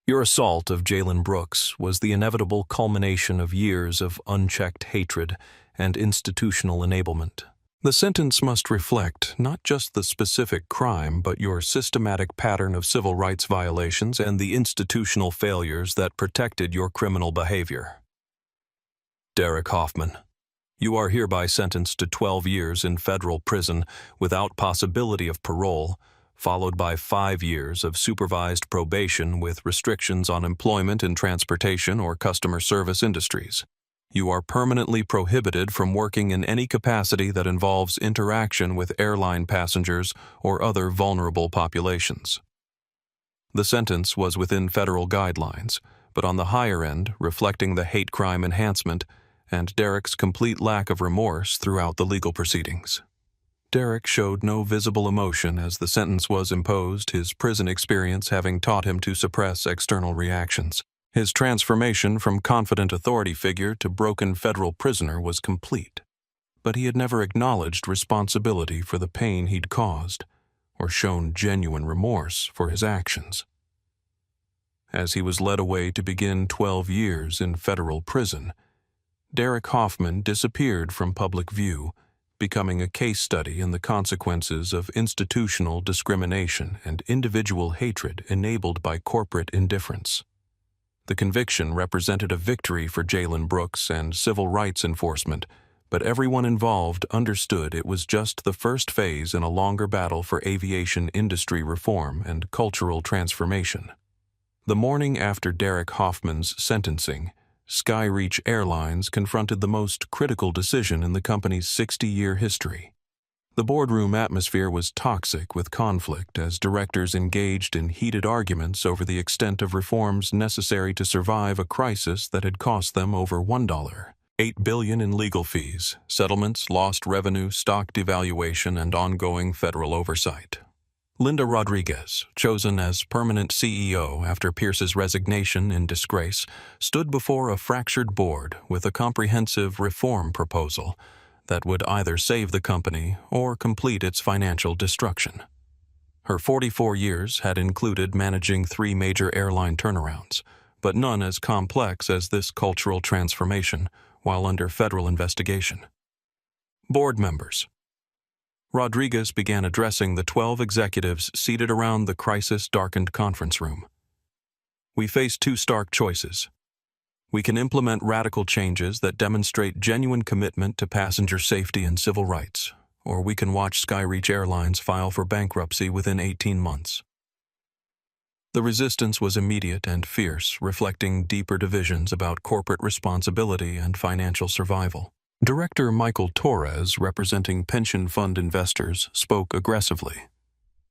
Your assault of Jalen Brooks was the inevitable culmination of years of unchecked hatred and institutional enablement. The sentence must reflect not just the specific crime, but your systematic pattern of civil rights violations and the institutional failures that protected your criminal behavior. Derek Hoffman, you are hereby sentenced to 12 years in federal prison without possibility of parole, followed by 5 years of supervised probation with restrictions on employment in transportation or customer service industries. You are permanently prohibited from working in any capacity that involves interaction with airline passengers or other vulnerable populations. The sentence was within federal guidelines, but on the higher end, reflecting the hate crime enhancement and Derek's complete lack of remorse throughout the legal proceedings. Derek showed no visible emotion as the sentence was imposed, his prison experience having taught him to suppress external reactions. His transformation from confident authority figure to broken federal prisoner was complete, but he had never acknowledged responsibility for the pain he'd caused or shown genuine remorse for his actions. As he was led away to begin 12 years in federal prison, Derek Hoffman disappeared from public view, becoming a case study in the consequences of institutional discrimination and individual hatred enabled by corporate indifference. The conviction represented a victory for Jalen Brooks and civil rights enforcement, but everyone involved understood it was just the first phase in a longer battle for aviation industry reform and cultural transformation. The morning after Derek Hoffman's sentencing, Skyreach Airlines confronted the most critical decision in the company's 60-year history. The boardroom atmosphere was toxic with conflict as directors engaged in heated arguments over the extent of reforms necessary to survive a crisis that had cost them over $1.8 billion in legal fees, settlements, lost revenue, stock devaluation, and ongoing federal oversight. Linda Rodriguez, chosen as permanent CEO after Pierce's resignation in disgrace, stood before a fractured board with a comprehensive reform proposal that would either save the company or complete its financial destruction. Her 44 years had included managing 3 major airline turnarounds, but none as complex as this cultural transformation while under federal investigation. Board members. Rodriguez began addressing the 12 executives seated around the crisis-darkened conference room. We face 2 stark choices. We can implement radical changes that demonstrate genuine commitment to passenger safety and civil rights, or we can watch Skyreach Airlines file for bankruptcy within 18 months. The resistance was immediate and fierce, reflecting deeper divisions about corporate responsibility and financial survival. Director Michael Torres, representing pension fund investors, spoke aggressively.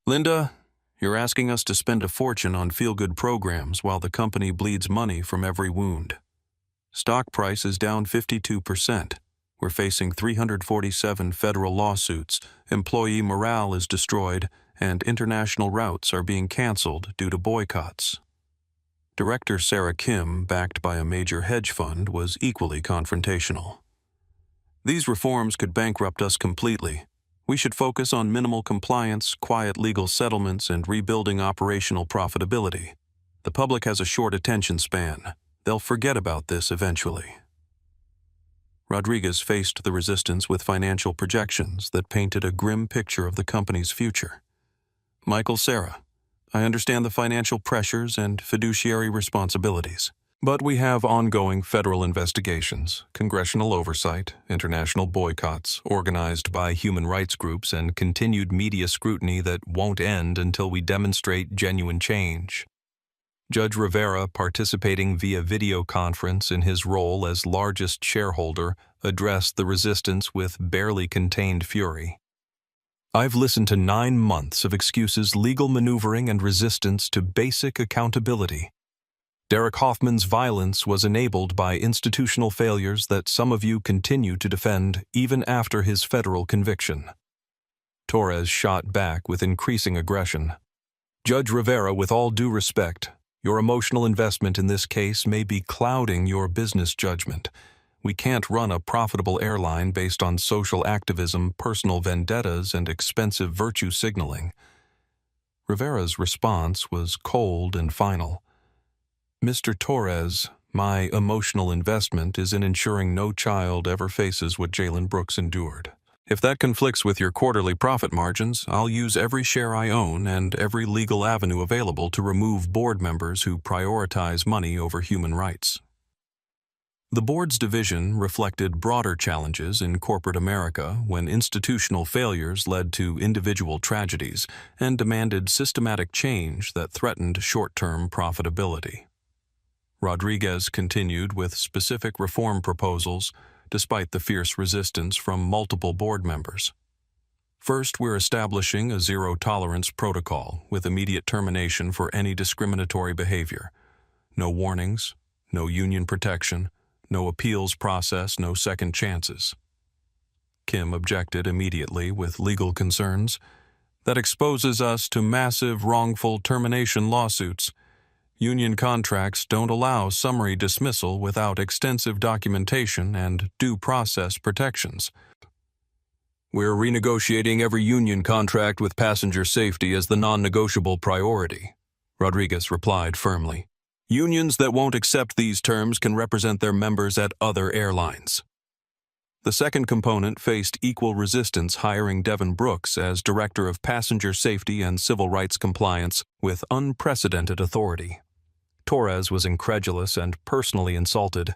"Linda, you're asking us to spend a fortune on feel-good programs while the company bleeds money from every wound. Stock price is down 52%. We're facing 347 federal lawsuits, employee morale is destroyed, and international routes are being canceled due to boycotts." Director Sarah Kim, backed by a major hedge fund, was equally confrontational. "These reforms could bankrupt us completely. We should focus on minimal compliance, quiet legal settlements, and rebuilding operational profitability. The public has a short attention span. They'll forget about this eventually." Rodriguez faced the resistance with financial projections that painted a grim picture of the company's future. "Michael, Sarah, I understand the financial pressures and fiduciary responsibilities, but we have ongoing federal investigations, congressional oversight, international boycotts organized by human rights groups, and continued media scrutiny that won't end until we demonstrate genuine change. Judge Rivera, participating via video conference in his role as largest shareholder, addressed the resistance with barely contained fury. "I've listened to 9 months of excuses, legal maneuvering, and resistance to basic accountability. Derek Hoffman's violence was enabled by institutional failures that some of you continue to defend even after his federal conviction." Torres shot back with increasing aggression. "Judge Rivera, with all due respect, your emotional investment in this case may be clouding your business judgment. We can't run a profitable airline based on social activism, personal vendettas, and expensive virtue signaling." Rivera's response was cold and final. "Mr. Torres, my emotional investment is in ensuring no child ever faces what Jalen Brooks endured. If that conflicts with your quarterly profit margins, I'll use every share I own and every legal avenue available to remove board members who prioritize money over human rights." The board's division reflected broader challenges in corporate America when institutional failures led to individual tragedies and demanded systematic change that threatened short-term profitability. Rodriguez continued with specific reform proposals, despite the fierce resistance from multiple board members. "First, we're establishing a zero-tolerance protocol with immediate termination for any discriminatory behavior. No warnings, no union protection, no appeals process, no second chances." Kim objected immediately with legal concerns. "That exposes us to massive wrongful termination lawsuits. Union contracts don't allow summary dismissal without extensive documentation and due process protections." "We're renegotiating every union contract with passenger safety as the non-negotiable priority," Rodriguez replied firmly. "Unions that won't accept these terms can represent their members at other airlines." The second component faced equal resistance, hiring Devin Brooks as Director of Passenger Safety and Civil Rights Compliance with unprecedented authority. Torres was incredulous and personally insulted.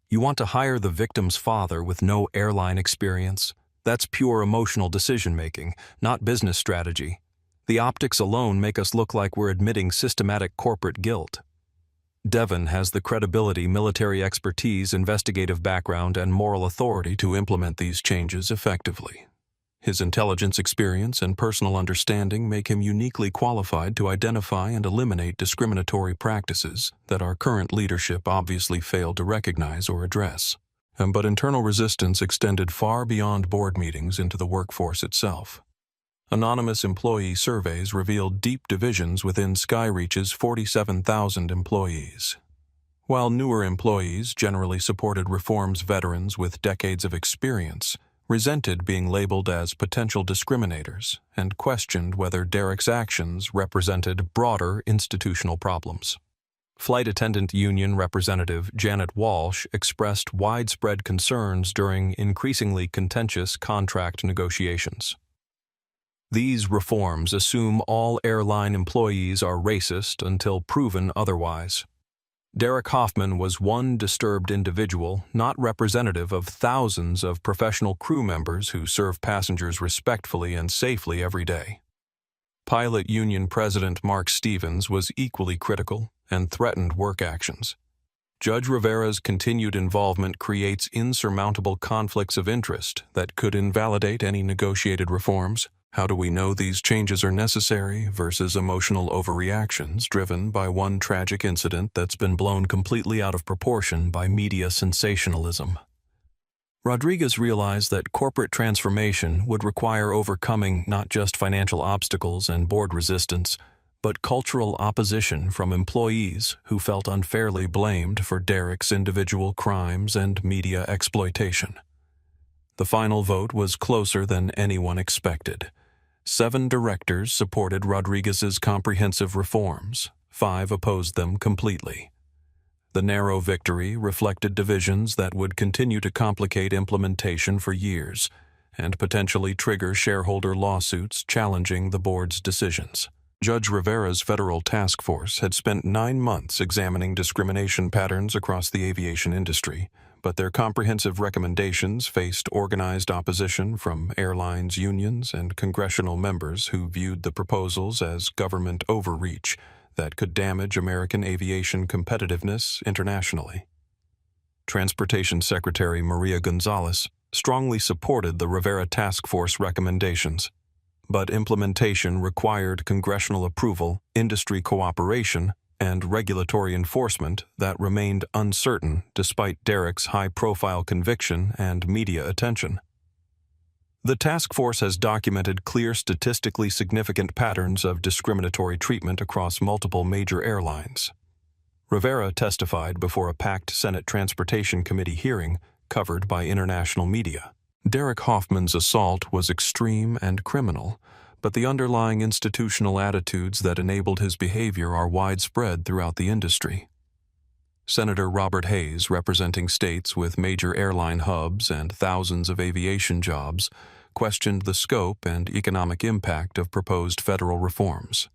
"You want to hire the victim's father with no airline experience? That's pure emotional decision-making, not business strategy. The optics alone make us look like we're admitting systematic corporate guilt." Devin has the credibility, military expertise, investigative background, and moral authority to implement these changes effectively. His intelligence, experience, and personal understanding make him uniquely qualified to identify and eliminate discriminatory practices that our current leadership obviously failed to recognize or address. But internal resistance extended far beyond board meetings into the workforce itself. Anonymous employee surveys revealed deep divisions within Skyreach's 47,000 employees. While newer employees generally supported reforms veterans with decades of experience, resented being labeled as potential discriminators and questioned whether Derek's actions represented broader institutional problems. Flight attendant union representative Janet Walsh expressed widespread concerns during increasingly contentious contract negotiations. "These reforms assume all airline employees are racist until proven otherwise. Derek Hoffman was one disturbed individual, not representative of thousands of professional crew members who serve passengers respectfully and safely every day." Pilot Union President Mark Stevens was equally critical and threatened work actions. "Judge Rivera's continued involvement creates insurmountable conflicts of interest that could invalidate any negotiated reforms. How do we know these changes are necessary versus emotional overreactions driven by one tragic incident that's been blown completely out of proportion by media sensationalism?" Rodriguez realized that corporate transformation would require overcoming not just financial obstacles and board resistance, but cultural opposition from employees who felt unfairly blamed for Derek's individual crimes and media exploitation. The final vote was closer than anyone expected. 7 directors supported Rodriguez's comprehensive reforms. 5 opposed them completely. The narrow victory reflected divisions that would continue to complicate implementation for years and potentially trigger shareholder lawsuits challenging the board's decisions. Judge Rivera's federal task force had spent 9 months examining discrimination patterns across the aviation industry, but their comprehensive recommendations faced organized opposition from airlines, unions, and congressional members who viewed the proposals as government overreach that could damage American aviation competitiveness internationally. Transportation Secretary Maria Gonzalez strongly supported the Rivera Task Force recommendations, but implementation required congressional approval, industry cooperation, and regulatory enforcement that remained uncertain despite Derek's high-profile conviction and media attention. The task force has documented clear statistically significant patterns of discriminatory treatment across multiple major airlines. Rivera testified before a packed Senate Transportation Committee hearing covered by international media. Derek Hoffman's assault was extreme and criminal, but the underlying institutional attitudes that enabled his behavior are widespread throughout the industry. Senator Robert Hayes, representing states with major airline hubs and thousands of aviation jobs, questioned the scope and economic impact of proposed federal reforms.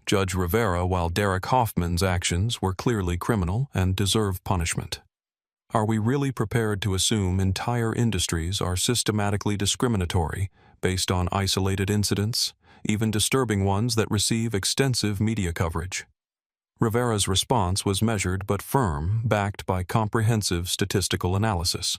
Judge Rivera, while Derek Hoffman's actions were clearly criminal and deserve punishment. Are we really prepared to assume entire industries are systematically discriminatory based on isolated incidents, even disturbing ones that receive extensive media coverage? Rivera's response was measured but firm, backed by comprehensive statistical analysis.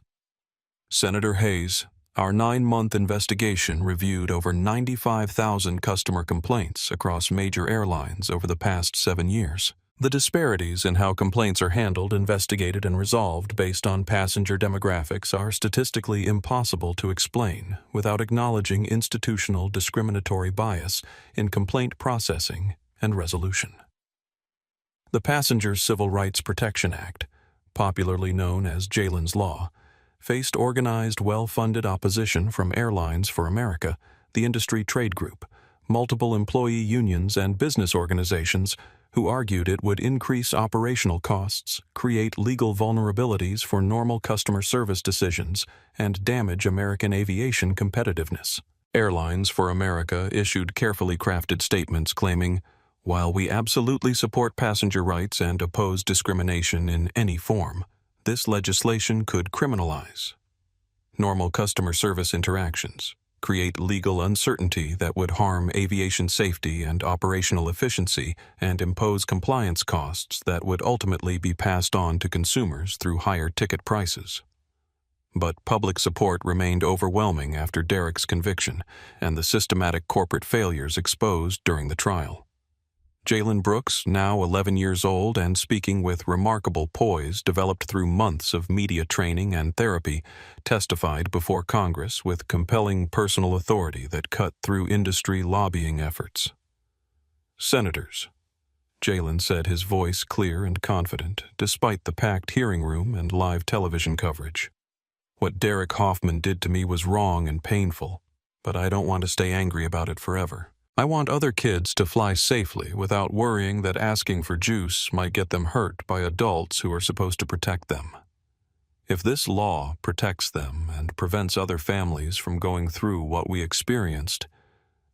Senator Hayes, our 9-month investigation reviewed over 95,000 customer complaints across major airlines over the past 7 years. The disparities in how complaints are handled, investigated, and resolved based on passenger demographics are statistically impossible to explain without acknowledging institutional discriminatory bias in complaint processing and resolution. The Passenger Civil Rights Protection Act, popularly known as Jalen's Law, faced organized, well-funded opposition from Airlines for America, the industry trade group, multiple employee unions, and business organizations who argued it would increase operational costs, create legal vulnerabilities for normal customer service decisions, and damage American aviation competitiveness. Airlines for America issued carefully crafted statements claiming, "While we absolutely support passenger rights and oppose discrimination in any form, this legislation could criminalize normal customer service interactions, create legal uncertainty that would harm aviation safety and operational efficiency, and impose compliance costs that would ultimately be passed on to consumers through higher ticket prices." But public support remained overwhelming after Derek's conviction and the systematic corporate failures exposed during the trial. Jalen Brooks, now 11 years old and speaking with remarkable poise developed through months of media training and therapy, testified before Congress with compelling personal authority that cut through industry lobbying efforts. "Senators," Jalen said, his voice clear and confident, despite the packed hearing room and live television coverage. "What Derek Hoffman did to me was wrong and painful, but I don't want to stay angry about it forever. I want other kids to fly safely without worrying that asking for juice might get them hurt by adults who are supposed to protect them. If this law protects them and prevents other families from going through what we experienced,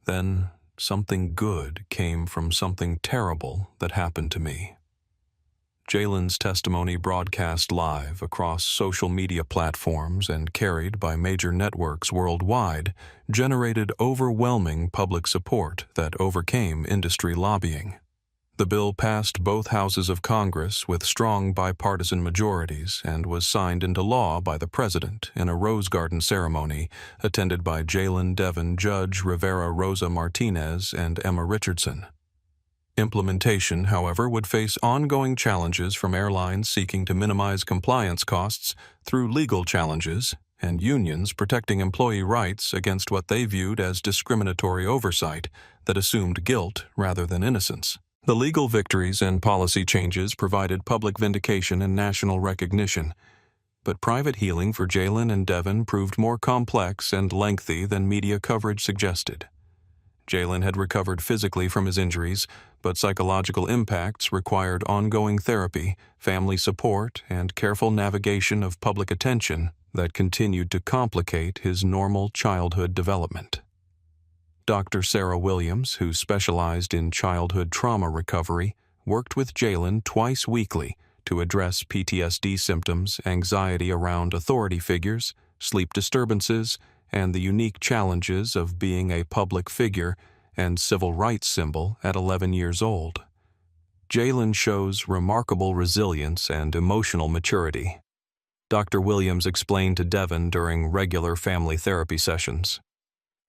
then something good came from something terrible that happened to me." Jalen's testimony, broadcast live across social media platforms and carried by major networks worldwide, generated overwhelming public support that overcame industry lobbying. The bill passed both houses of Congress with strong bipartisan majorities and was signed into law by the President in a Rose Garden ceremony attended by Jalen Devon, Judge Rivera Rosa Martinez, and Emma Richardson. Implementation, however, would face ongoing challenges from airlines seeking to minimize compliance costs through legal challenges and unions protecting employee rights against what they viewed as discriminatory oversight that assumed guilt rather than innocence. The legal victories and policy changes provided public vindication and national recognition, but private healing for Jalen and Devon proved more complex and lengthy than media coverage suggested. Jalen had recovered physically from his injuries, but psychological impacts required ongoing therapy, family support, and careful navigation of public attention that continued to complicate his normal childhood development. Dr. Sarah Williams, who specialized in childhood trauma recovery, worked with Jalen twice weekly to address PTSD symptoms, anxiety around authority figures, sleep disturbances, and the unique challenges of being a public figure and civil rights symbol at 11 years old. Jalen shows remarkable resilience and emotional maturity. Dr. Williams explained to Devin during regular family therapy sessions.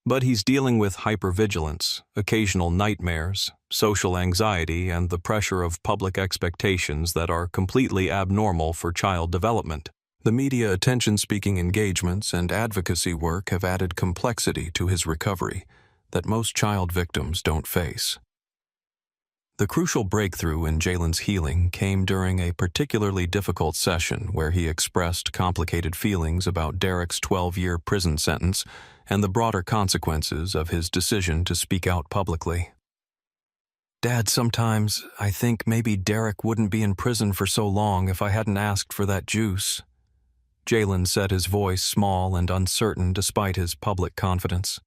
But he's dealing with hypervigilance, occasional nightmares, social anxiety, and the pressure of public expectations that are completely abnormal for child development. The media attention-seeking engagements and advocacy work have added complexity to his recovery that most child victims don't face. The crucial breakthrough in Jalen's healing came during a particularly difficult session where he expressed complicated feelings about Derek's 12-year prison sentence and the broader consequences of his decision to speak out publicly. "Dad, sometimes I think maybe Derek wouldn't be in prison for so long if I hadn't asked for that juice." Jalen said, his voice small and uncertain despite his public confidence.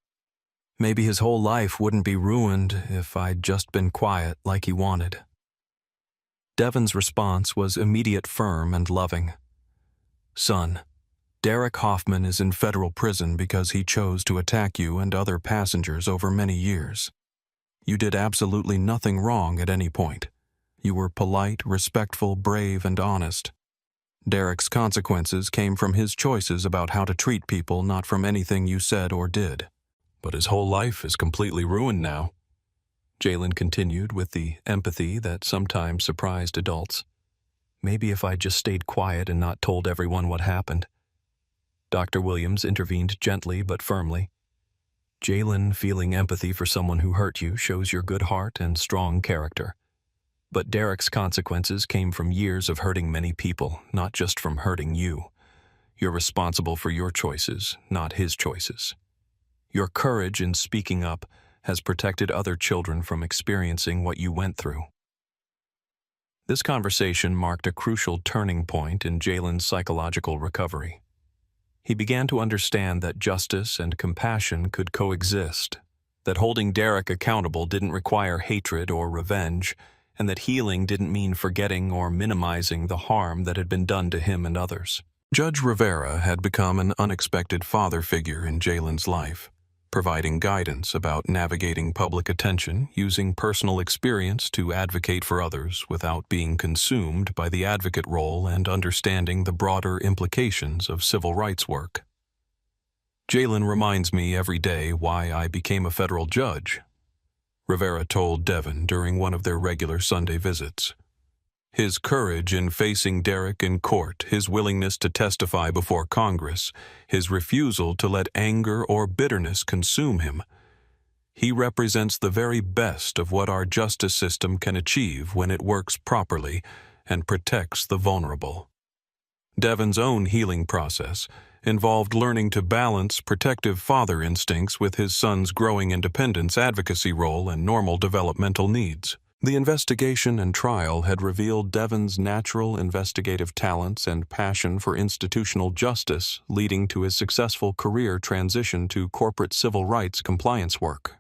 "Maybe his whole life wouldn't be ruined if I'd just been quiet like he wanted." Devin's response was immediate, firm, and loving. "Son, Derek Hoffman is in federal prison because he chose to attack you and other passengers over many years. You did absolutely nothing wrong at any point. You were polite, respectful, brave, and honest. Derek's consequences came from his choices about how to treat people, not from anything you said or did." "But his whole life is completely ruined now," Jalen continued with the empathy that sometimes surprised adults. "Maybe if I just stayed quiet and not told everyone what happened." Dr. Williams intervened gently but firmly. "Jalen, feeling empathy for someone who hurt you shows your good heart and strong character. But Derek's consequences came from years of hurting many people, not just from hurting you. You're responsible for your choices, not his choices. Your courage in speaking up has protected other children from experiencing what you went through." This conversation marked a crucial turning point in Jalen's psychological recovery. He began to understand that justice and compassion could coexist, that holding Derek accountable didn't require hatred or revenge, and that healing didn't mean forgetting or minimizing the harm that had been done to him and others. Judge Rivera had become an unexpected father figure in Jalen's life, providing guidance about navigating public attention using personal experience to advocate for others without being consumed by the advocate role and understanding the broader implications of civil rights work. "Jalen reminds me every day why I became a federal judge," Rivera told Devin during one of their regular Sunday visits. "His courage in facing Derek in court, his willingness to testify before Congress, his refusal to let anger or bitterness consume him. He represents the very best of what our justice system can achieve when it works properly and protects the vulnerable." Devin's own healing process involved learning to balance protective father instincts with his son's growing independence advocacy role and normal developmental needs. The investigation and trial had revealed Devin's natural investigative talents and passion for institutional justice, leading to his successful career transition to corporate civil rights compliance work.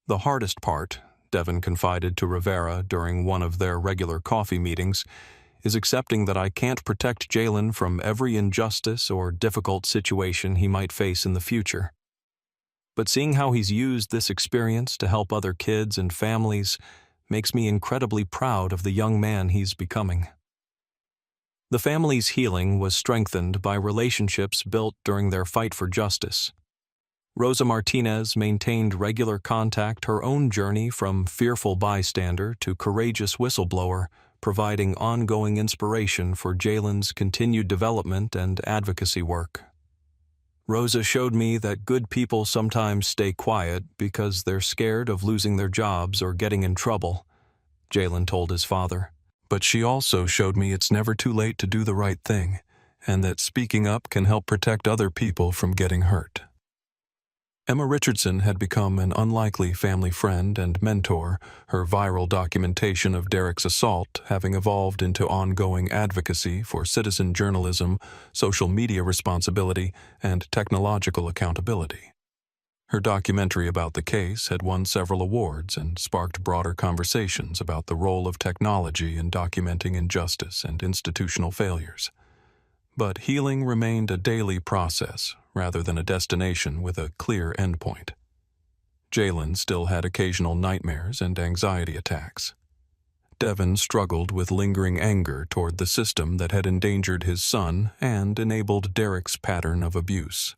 "The hardest part," Devin confided to Rivera during one of their regular coffee meetings, "is accepting that I can't protect Jalen from every injustice or difficult situation he might face in the future. But seeing how he's used this experience to help other kids and families makes me incredibly proud of the young man he's becoming." The family's healing was strengthened by relationships built during their fight for justice. Rosa Martinez maintained regular contact, her own journey from fearful bystander to courageous whistleblower, providing ongoing inspiration for Jalen's continued development and advocacy work. "Rosa showed me that good people sometimes stay quiet because they're scared of losing their jobs or getting in trouble," Jalen told his father. "But she also showed me it's never too late to do the right thing, and that speaking up can help protect other people from getting hurt." Emma Richardson had become an unlikely family friend and mentor, her viral documentation of Derek's assault having evolved into ongoing advocacy for citizen journalism, social media responsibility, and technological accountability. Her documentary about the case had won several awards and sparked broader conversations about the role of technology in documenting injustice and institutional failures. But healing remained a daily process rather than a destination with a clear endpoint. Jalen still had occasional nightmares and anxiety attacks. Devin struggled with lingering anger toward the system that had endangered his son and enabled Derek's pattern of abuse.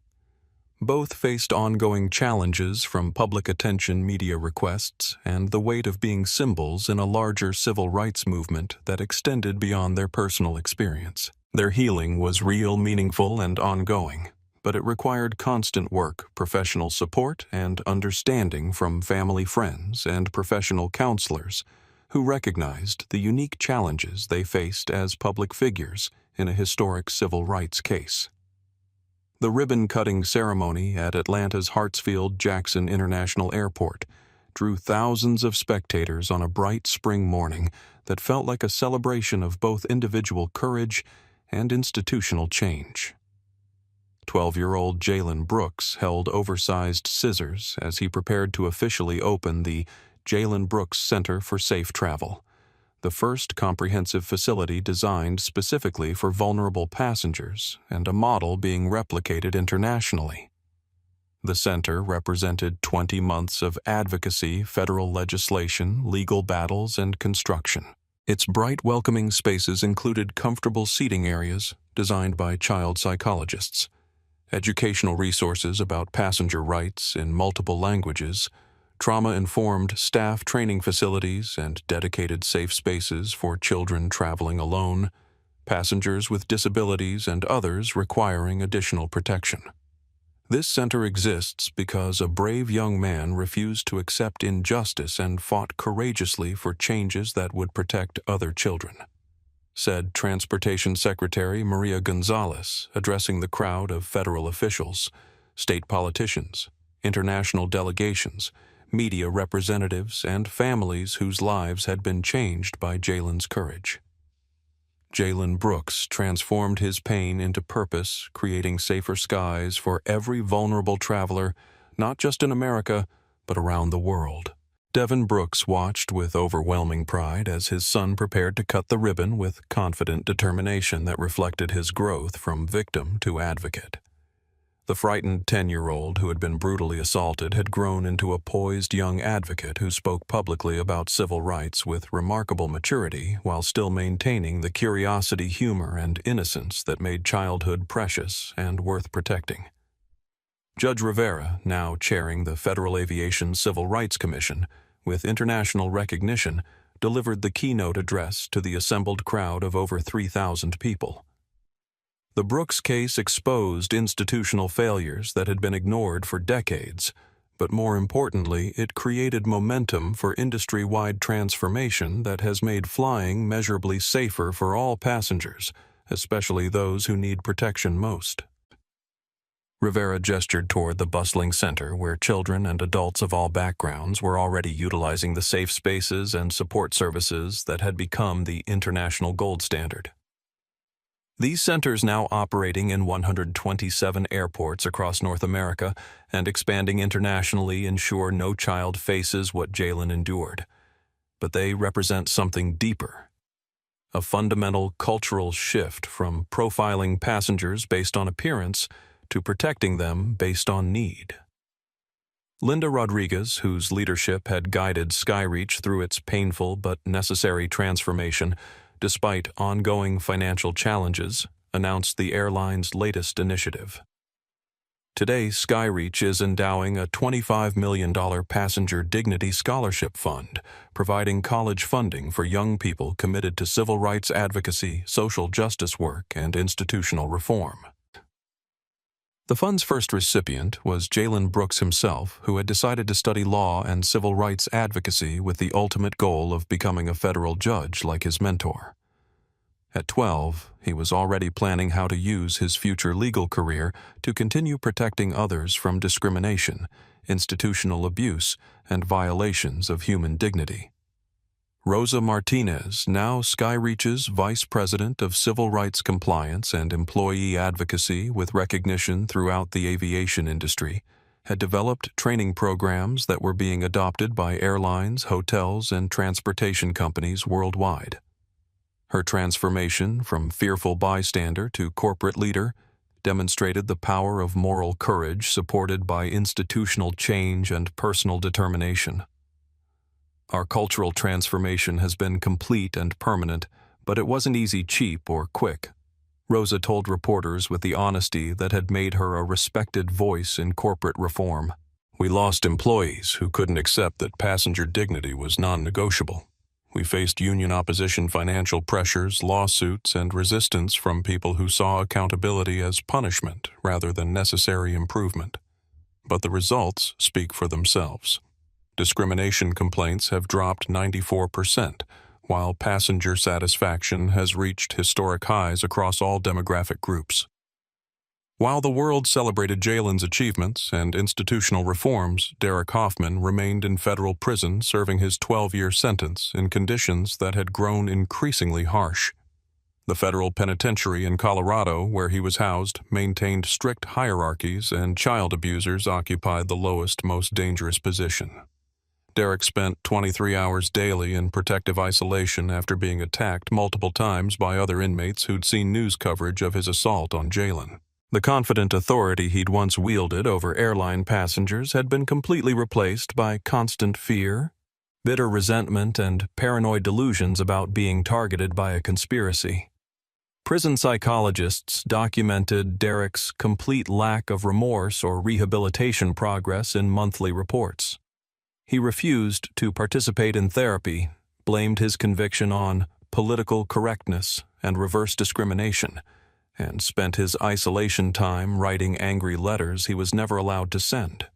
Both faced ongoing challenges from public attention media requests and the weight of being symbols in a larger civil rights movement that extended beyond their personal experience. Their healing was real, meaningful, and ongoing, but it required constant work, professional support, and understanding from family friends and professional counselors who recognized the unique challenges they faced as public figures in a historic civil rights case. The ribbon-cutting ceremony at Atlanta's Hartsfield-Jackson International Airport drew thousands of spectators on a bright spring morning that felt like a celebration of both individual courage and institutional change. 12-year-old Jalen Brooks held oversized scissors as he prepared to officially open the Jalen Brooks Center for Safe Travel, the first comprehensive facility designed specifically for vulnerable passengers and a model being replicated internationally. The center represented 20 months of advocacy, federal legislation, legal battles, and construction. Its bright, welcoming spaces included comfortable seating areas designed by child psychologists, educational resources about passenger rights in multiple languages, trauma-informed staff training facilities, and dedicated safe spaces for children traveling alone, passengers with disabilities, and others requiring additional protection. This center exists because a brave young man refused to accept injustice and fought courageously for changes that would protect other children, said Transportation Secretary Maria Gonzalez, addressing the crowd of federal officials, state politicians, international delegations, media representatives, and families whose lives had been changed by Jalen's courage. Jalen Brooks transformed his pain into purpose, creating safer skies for every vulnerable traveler, not just in America, but around the world. Devin Brooks watched with overwhelming pride as his son prepared to cut the ribbon with confident determination that reflected his growth from victim to advocate. The frightened 10-year-old who had been brutally assaulted had grown into a poised young advocate who spoke publicly about civil rights with remarkable maturity while still maintaining the curiosity, humor, and innocence that made childhood precious and worth protecting. Judge Rivera, now chairing the Federal Aviation Civil Rights Commission, with international recognition, delivered the keynote address to the assembled crowd of over 3,000 people. The Brooks case exposed institutional failures that had been ignored for decades, but more importantly, it created momentum for industry-wide transformation that has made flying measurably safer for all passengers, especially those who need protection most. Rivera gestured toward the bustling center where children and adults of all backgrounds were already utilizing the safe spaces and support services that had become the international gold standard. These centers, now operating in 127 airports across North America and expanding internationally, ensure no child faces what Jalen endured. But they represent something deeper. A fundamental cultural shift from profiling passengers based on appearance to protecting them based on need. Linda Rodriguez, whose leadership had guided Skyreach through its painful but necessary transformation, despite ongoing financial challenges, announced the airline's latest initiative. Today, Skyreach is endowing a $25 million Passenger Dignity Scholarship Fund, providing college funding for young people committed to civil rights advocacy, social justice work, and institutional reform. The fund's first recipient was Jalen Brooks himself, who had decided to study law and civil rights advocacy with the ultimate goal of becoming a federal judge like his mentor. At 12, he was already planning how to use his future legal career to continue protecting others from discrimination, institutional abuse, and violations of human dignity. Rosa Martinez, now Skyreach's Vice President of Civil Rights Compliance and Employee Advocacy with recognition throughout the aviation industry, had developed training programs that were being adopted by airlines, hotels, and transportation companies worldwide. Her transformation from fearful bystander to corporate leader demonstrated the power of moral courage supported by institutional change and personal determination. Our cultural transformation has been complete and permanent, but it wasn't easy, cheap, or quick. Rosa told reporters with the honesty that had made her a respected voice in corporate reform. We lost employees who couldn't accept that passenger dignity was non-negotiable. We faced union opposition, financial pressures, lawsuits, and resistance from people who saw accountability as punishment rather than necessary improvement. But the results speak for themselves. Discrimination complaints have dropped 94%, while passenger satisfaction has reached historic highs across all demographic groups. While the world celebrated Jalen's achievements and institutional reforms, Derek Hoffman remained in federal prison serving his 12-year sentence in conditions that had grown increasingly harsh. The federal penitentiary in Colorado, where he was housed, maintained strict hierarchies, and child abusers occupied the lowest, most dangerous position. Derek spent 23 hours daily in protective isolation after being attacked multiple times by other inmates who'd seen news coverage of his assault on Jalen. The confident authority he'd once wielded over airline passengers had been completely replaced by constant fear, bitter resentment, and paranoid delusions about being targeted by a conspiracy. Prison psychologists documented Derek's complete lack of remorse or rehabilitation progress in monthly reports. He refused to participate in therapy, blamed his conviction on political correctness and reverse discrimination, and spent his isolation time writing angry letters he was never allowed to send.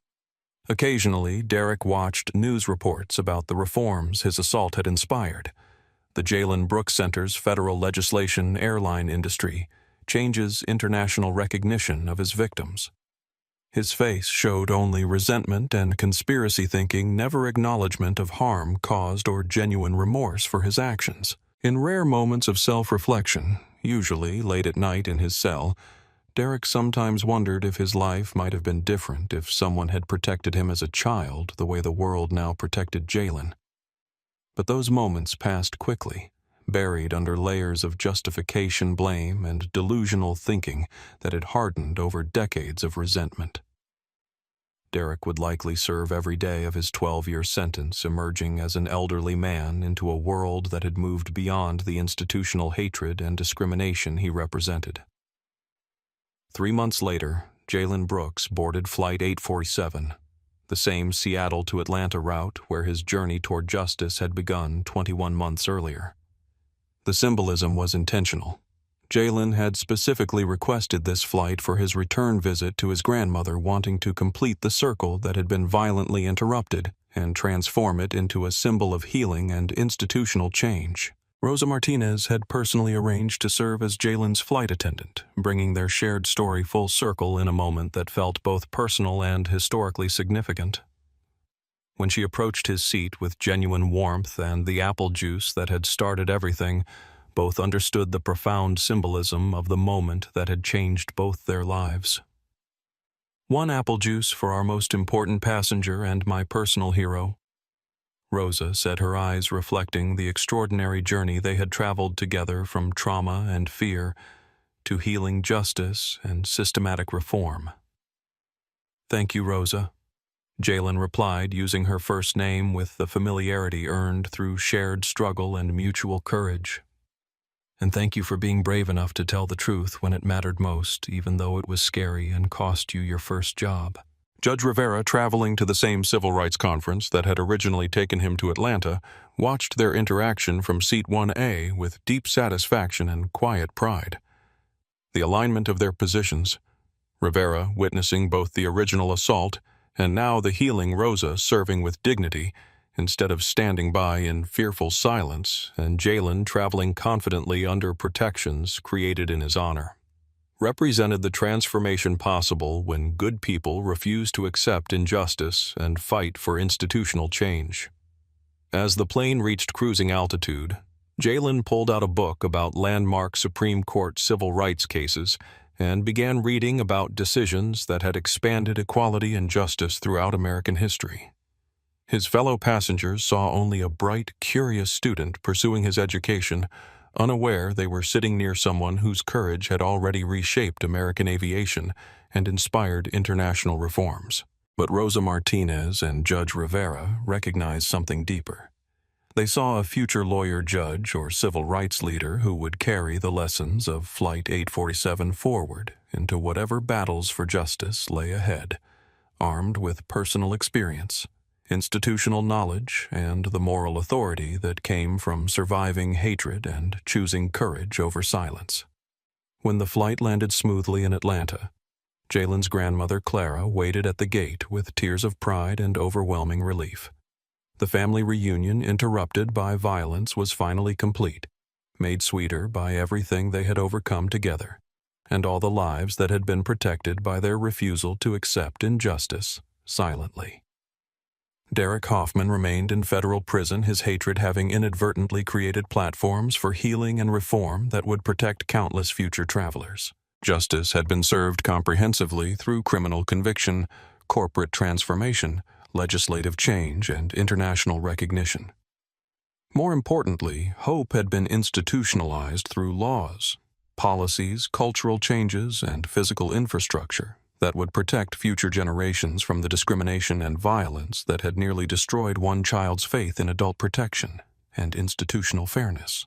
Occasionally, Derek watched news reports about the reforms his assault had inspired. The Jalen Brooks Center's federal legislation airline industry changes international recognition of his victims. His face showed only resentment and conspiracy thinking, never acknowledgement of harm caused or genuine remorse for his actions. In rare moments of self-reflection, usually late at night in his cell, Derek sometimes wondered if his life might have been different if someone had protected him as a child the way the world now protected Jalen. But those moments passed quickly, buried under layers of justification, blame, and delusional thinking that had hardened over decades of resentment. Derek would likely serve every day of his 12-year sentence, emerging as an elderly man into a world that had moved beyond the institutional hatred and discrimination he represented. 3 months later, Jalen Brooks boarded Flight 847, the same Seattle to Atlanta route where his journey toward justice had begun 21 months earlier. The symbolism was intentional. Jalen had specifically requested this flight for his return visit to his grandmother, wanting to complete the circle that had been violently interrupted and transform it into a symbol of healing and institutional change. Rosa Martinez had personally arranged to serve as Jalen's flight attendant, bringing their shared story full circle in a moment that felt both personal and historically significant. When she approached his seat with genuine warmth and the apple juice that had started everything, both understood the profound symbolism of the moment that had changed both their lives. "One apple juice for our most important passenger and my personal hero," Rosa said, her eyes reflecting the extraordinary journey they had traveled together from trauma and fear to healing, justice, and systematic reform. "Thank you, Rosa," Jalen replied, using her first name with the familiarity earned through shared struggle and mutual courage. "And thank you for being brave enough to tell the truth when it mattered most, even though it was scary and cost you your first job." Judge Rivera, traveling to the same civil rights conference that had originally taken him to Atlanta, watched their interaction from seat 1A with deep satisfaction and quiet pride. The alignment of their positions, Rivera witnessing both the original assault and now the healing Rosa serving with dignity instead of standing by in fearful silence, and Jalen traveling confidently under protections created in his honor, represented the transformation possible when good people refuse to accept injustice and fight for institutional change. As the plane reached cruising altitude, Jalen pulled out a book about landmark Supreme Court civil rights cases and began reading about decisions that had expanded equality and justice throughout American history. His fellow passengers saw only a bright, curious student pursuing his education, unaware they were sitting near someone whose courage had already reshaped American aviation and inspired international reforms. But Rosa Martinez and Judge Rivera recognized something deeper. They saw a future lawyer judge or civil rights leader who would carry the lessons of Flight 847 forward into whatever battles for justice lay ahead, armed with personal experience, institutional knowledge, and the moral authority that came from surviving hatred and choosing courage over silence. When the flight landed smoothly in Atlanta, Jalen's grandmother Clara waited at the gate with tears of pride and overwhelming relief. The family reunion, interrupted by violence, was finally complete, made sweeter by everything they had overcome together, and all the lives that had been protected by their refusal to accept injustice silently. Derek Hoffman remained in federal prison, his hatred having inadvertently created platforms for healing and reform that would protect countless future travelers. Justice had been served comprehensively through criminal conviction, corporate transformation, legislative change, and international recognition. More importantly, hope had been institutionalized through laws, policies, cultural changes, and physical infrastructure that would protect future generations from the discrimination and violence that had nearly destroyed one child's faith in adult protection and institutional fairness.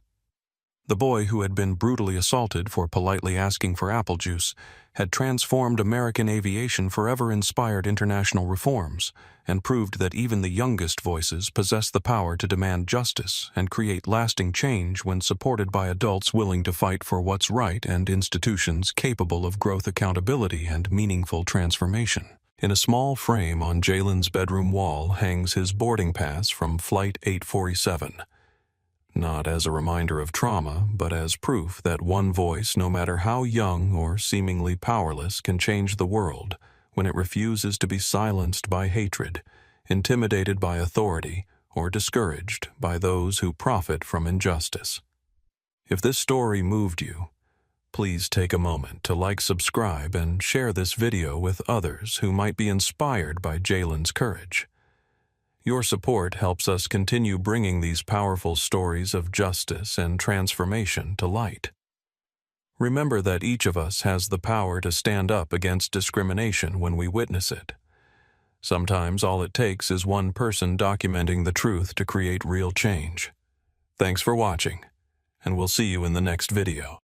The boy who had been brutally assaulted for politely asking for apple juice had transformed American aviation, forever inspired international reforms, and proved that even the youngest voices possess the power to demand justice and create lasting change when supported by adults willing to fight for what's right and institutions capable of growth, accountability, and meaningful transformation. In a small frame on Jalen's bedroom wall hangs his boarding pass from Flight 847. Not as a reminder of trauma, but as proof that one voice, no matter how young or seemingly powerless, can change the world when it refuses to be silenced by hatred, intimidated by authority, or discouraged by those who profit from injustice. If this story moved you, please take a moment to like, subscribe, and share this video with others who might be inspired by Jalen's courage. Your support helps us continue bringing these powerful stories of justice and transformation to light. Remember that each of us has the power to stand up against discrimination when we witness it. Sometimes all it takes is one person documenting the truth to create real change. Thanks for watching, and we'll see you in the next video.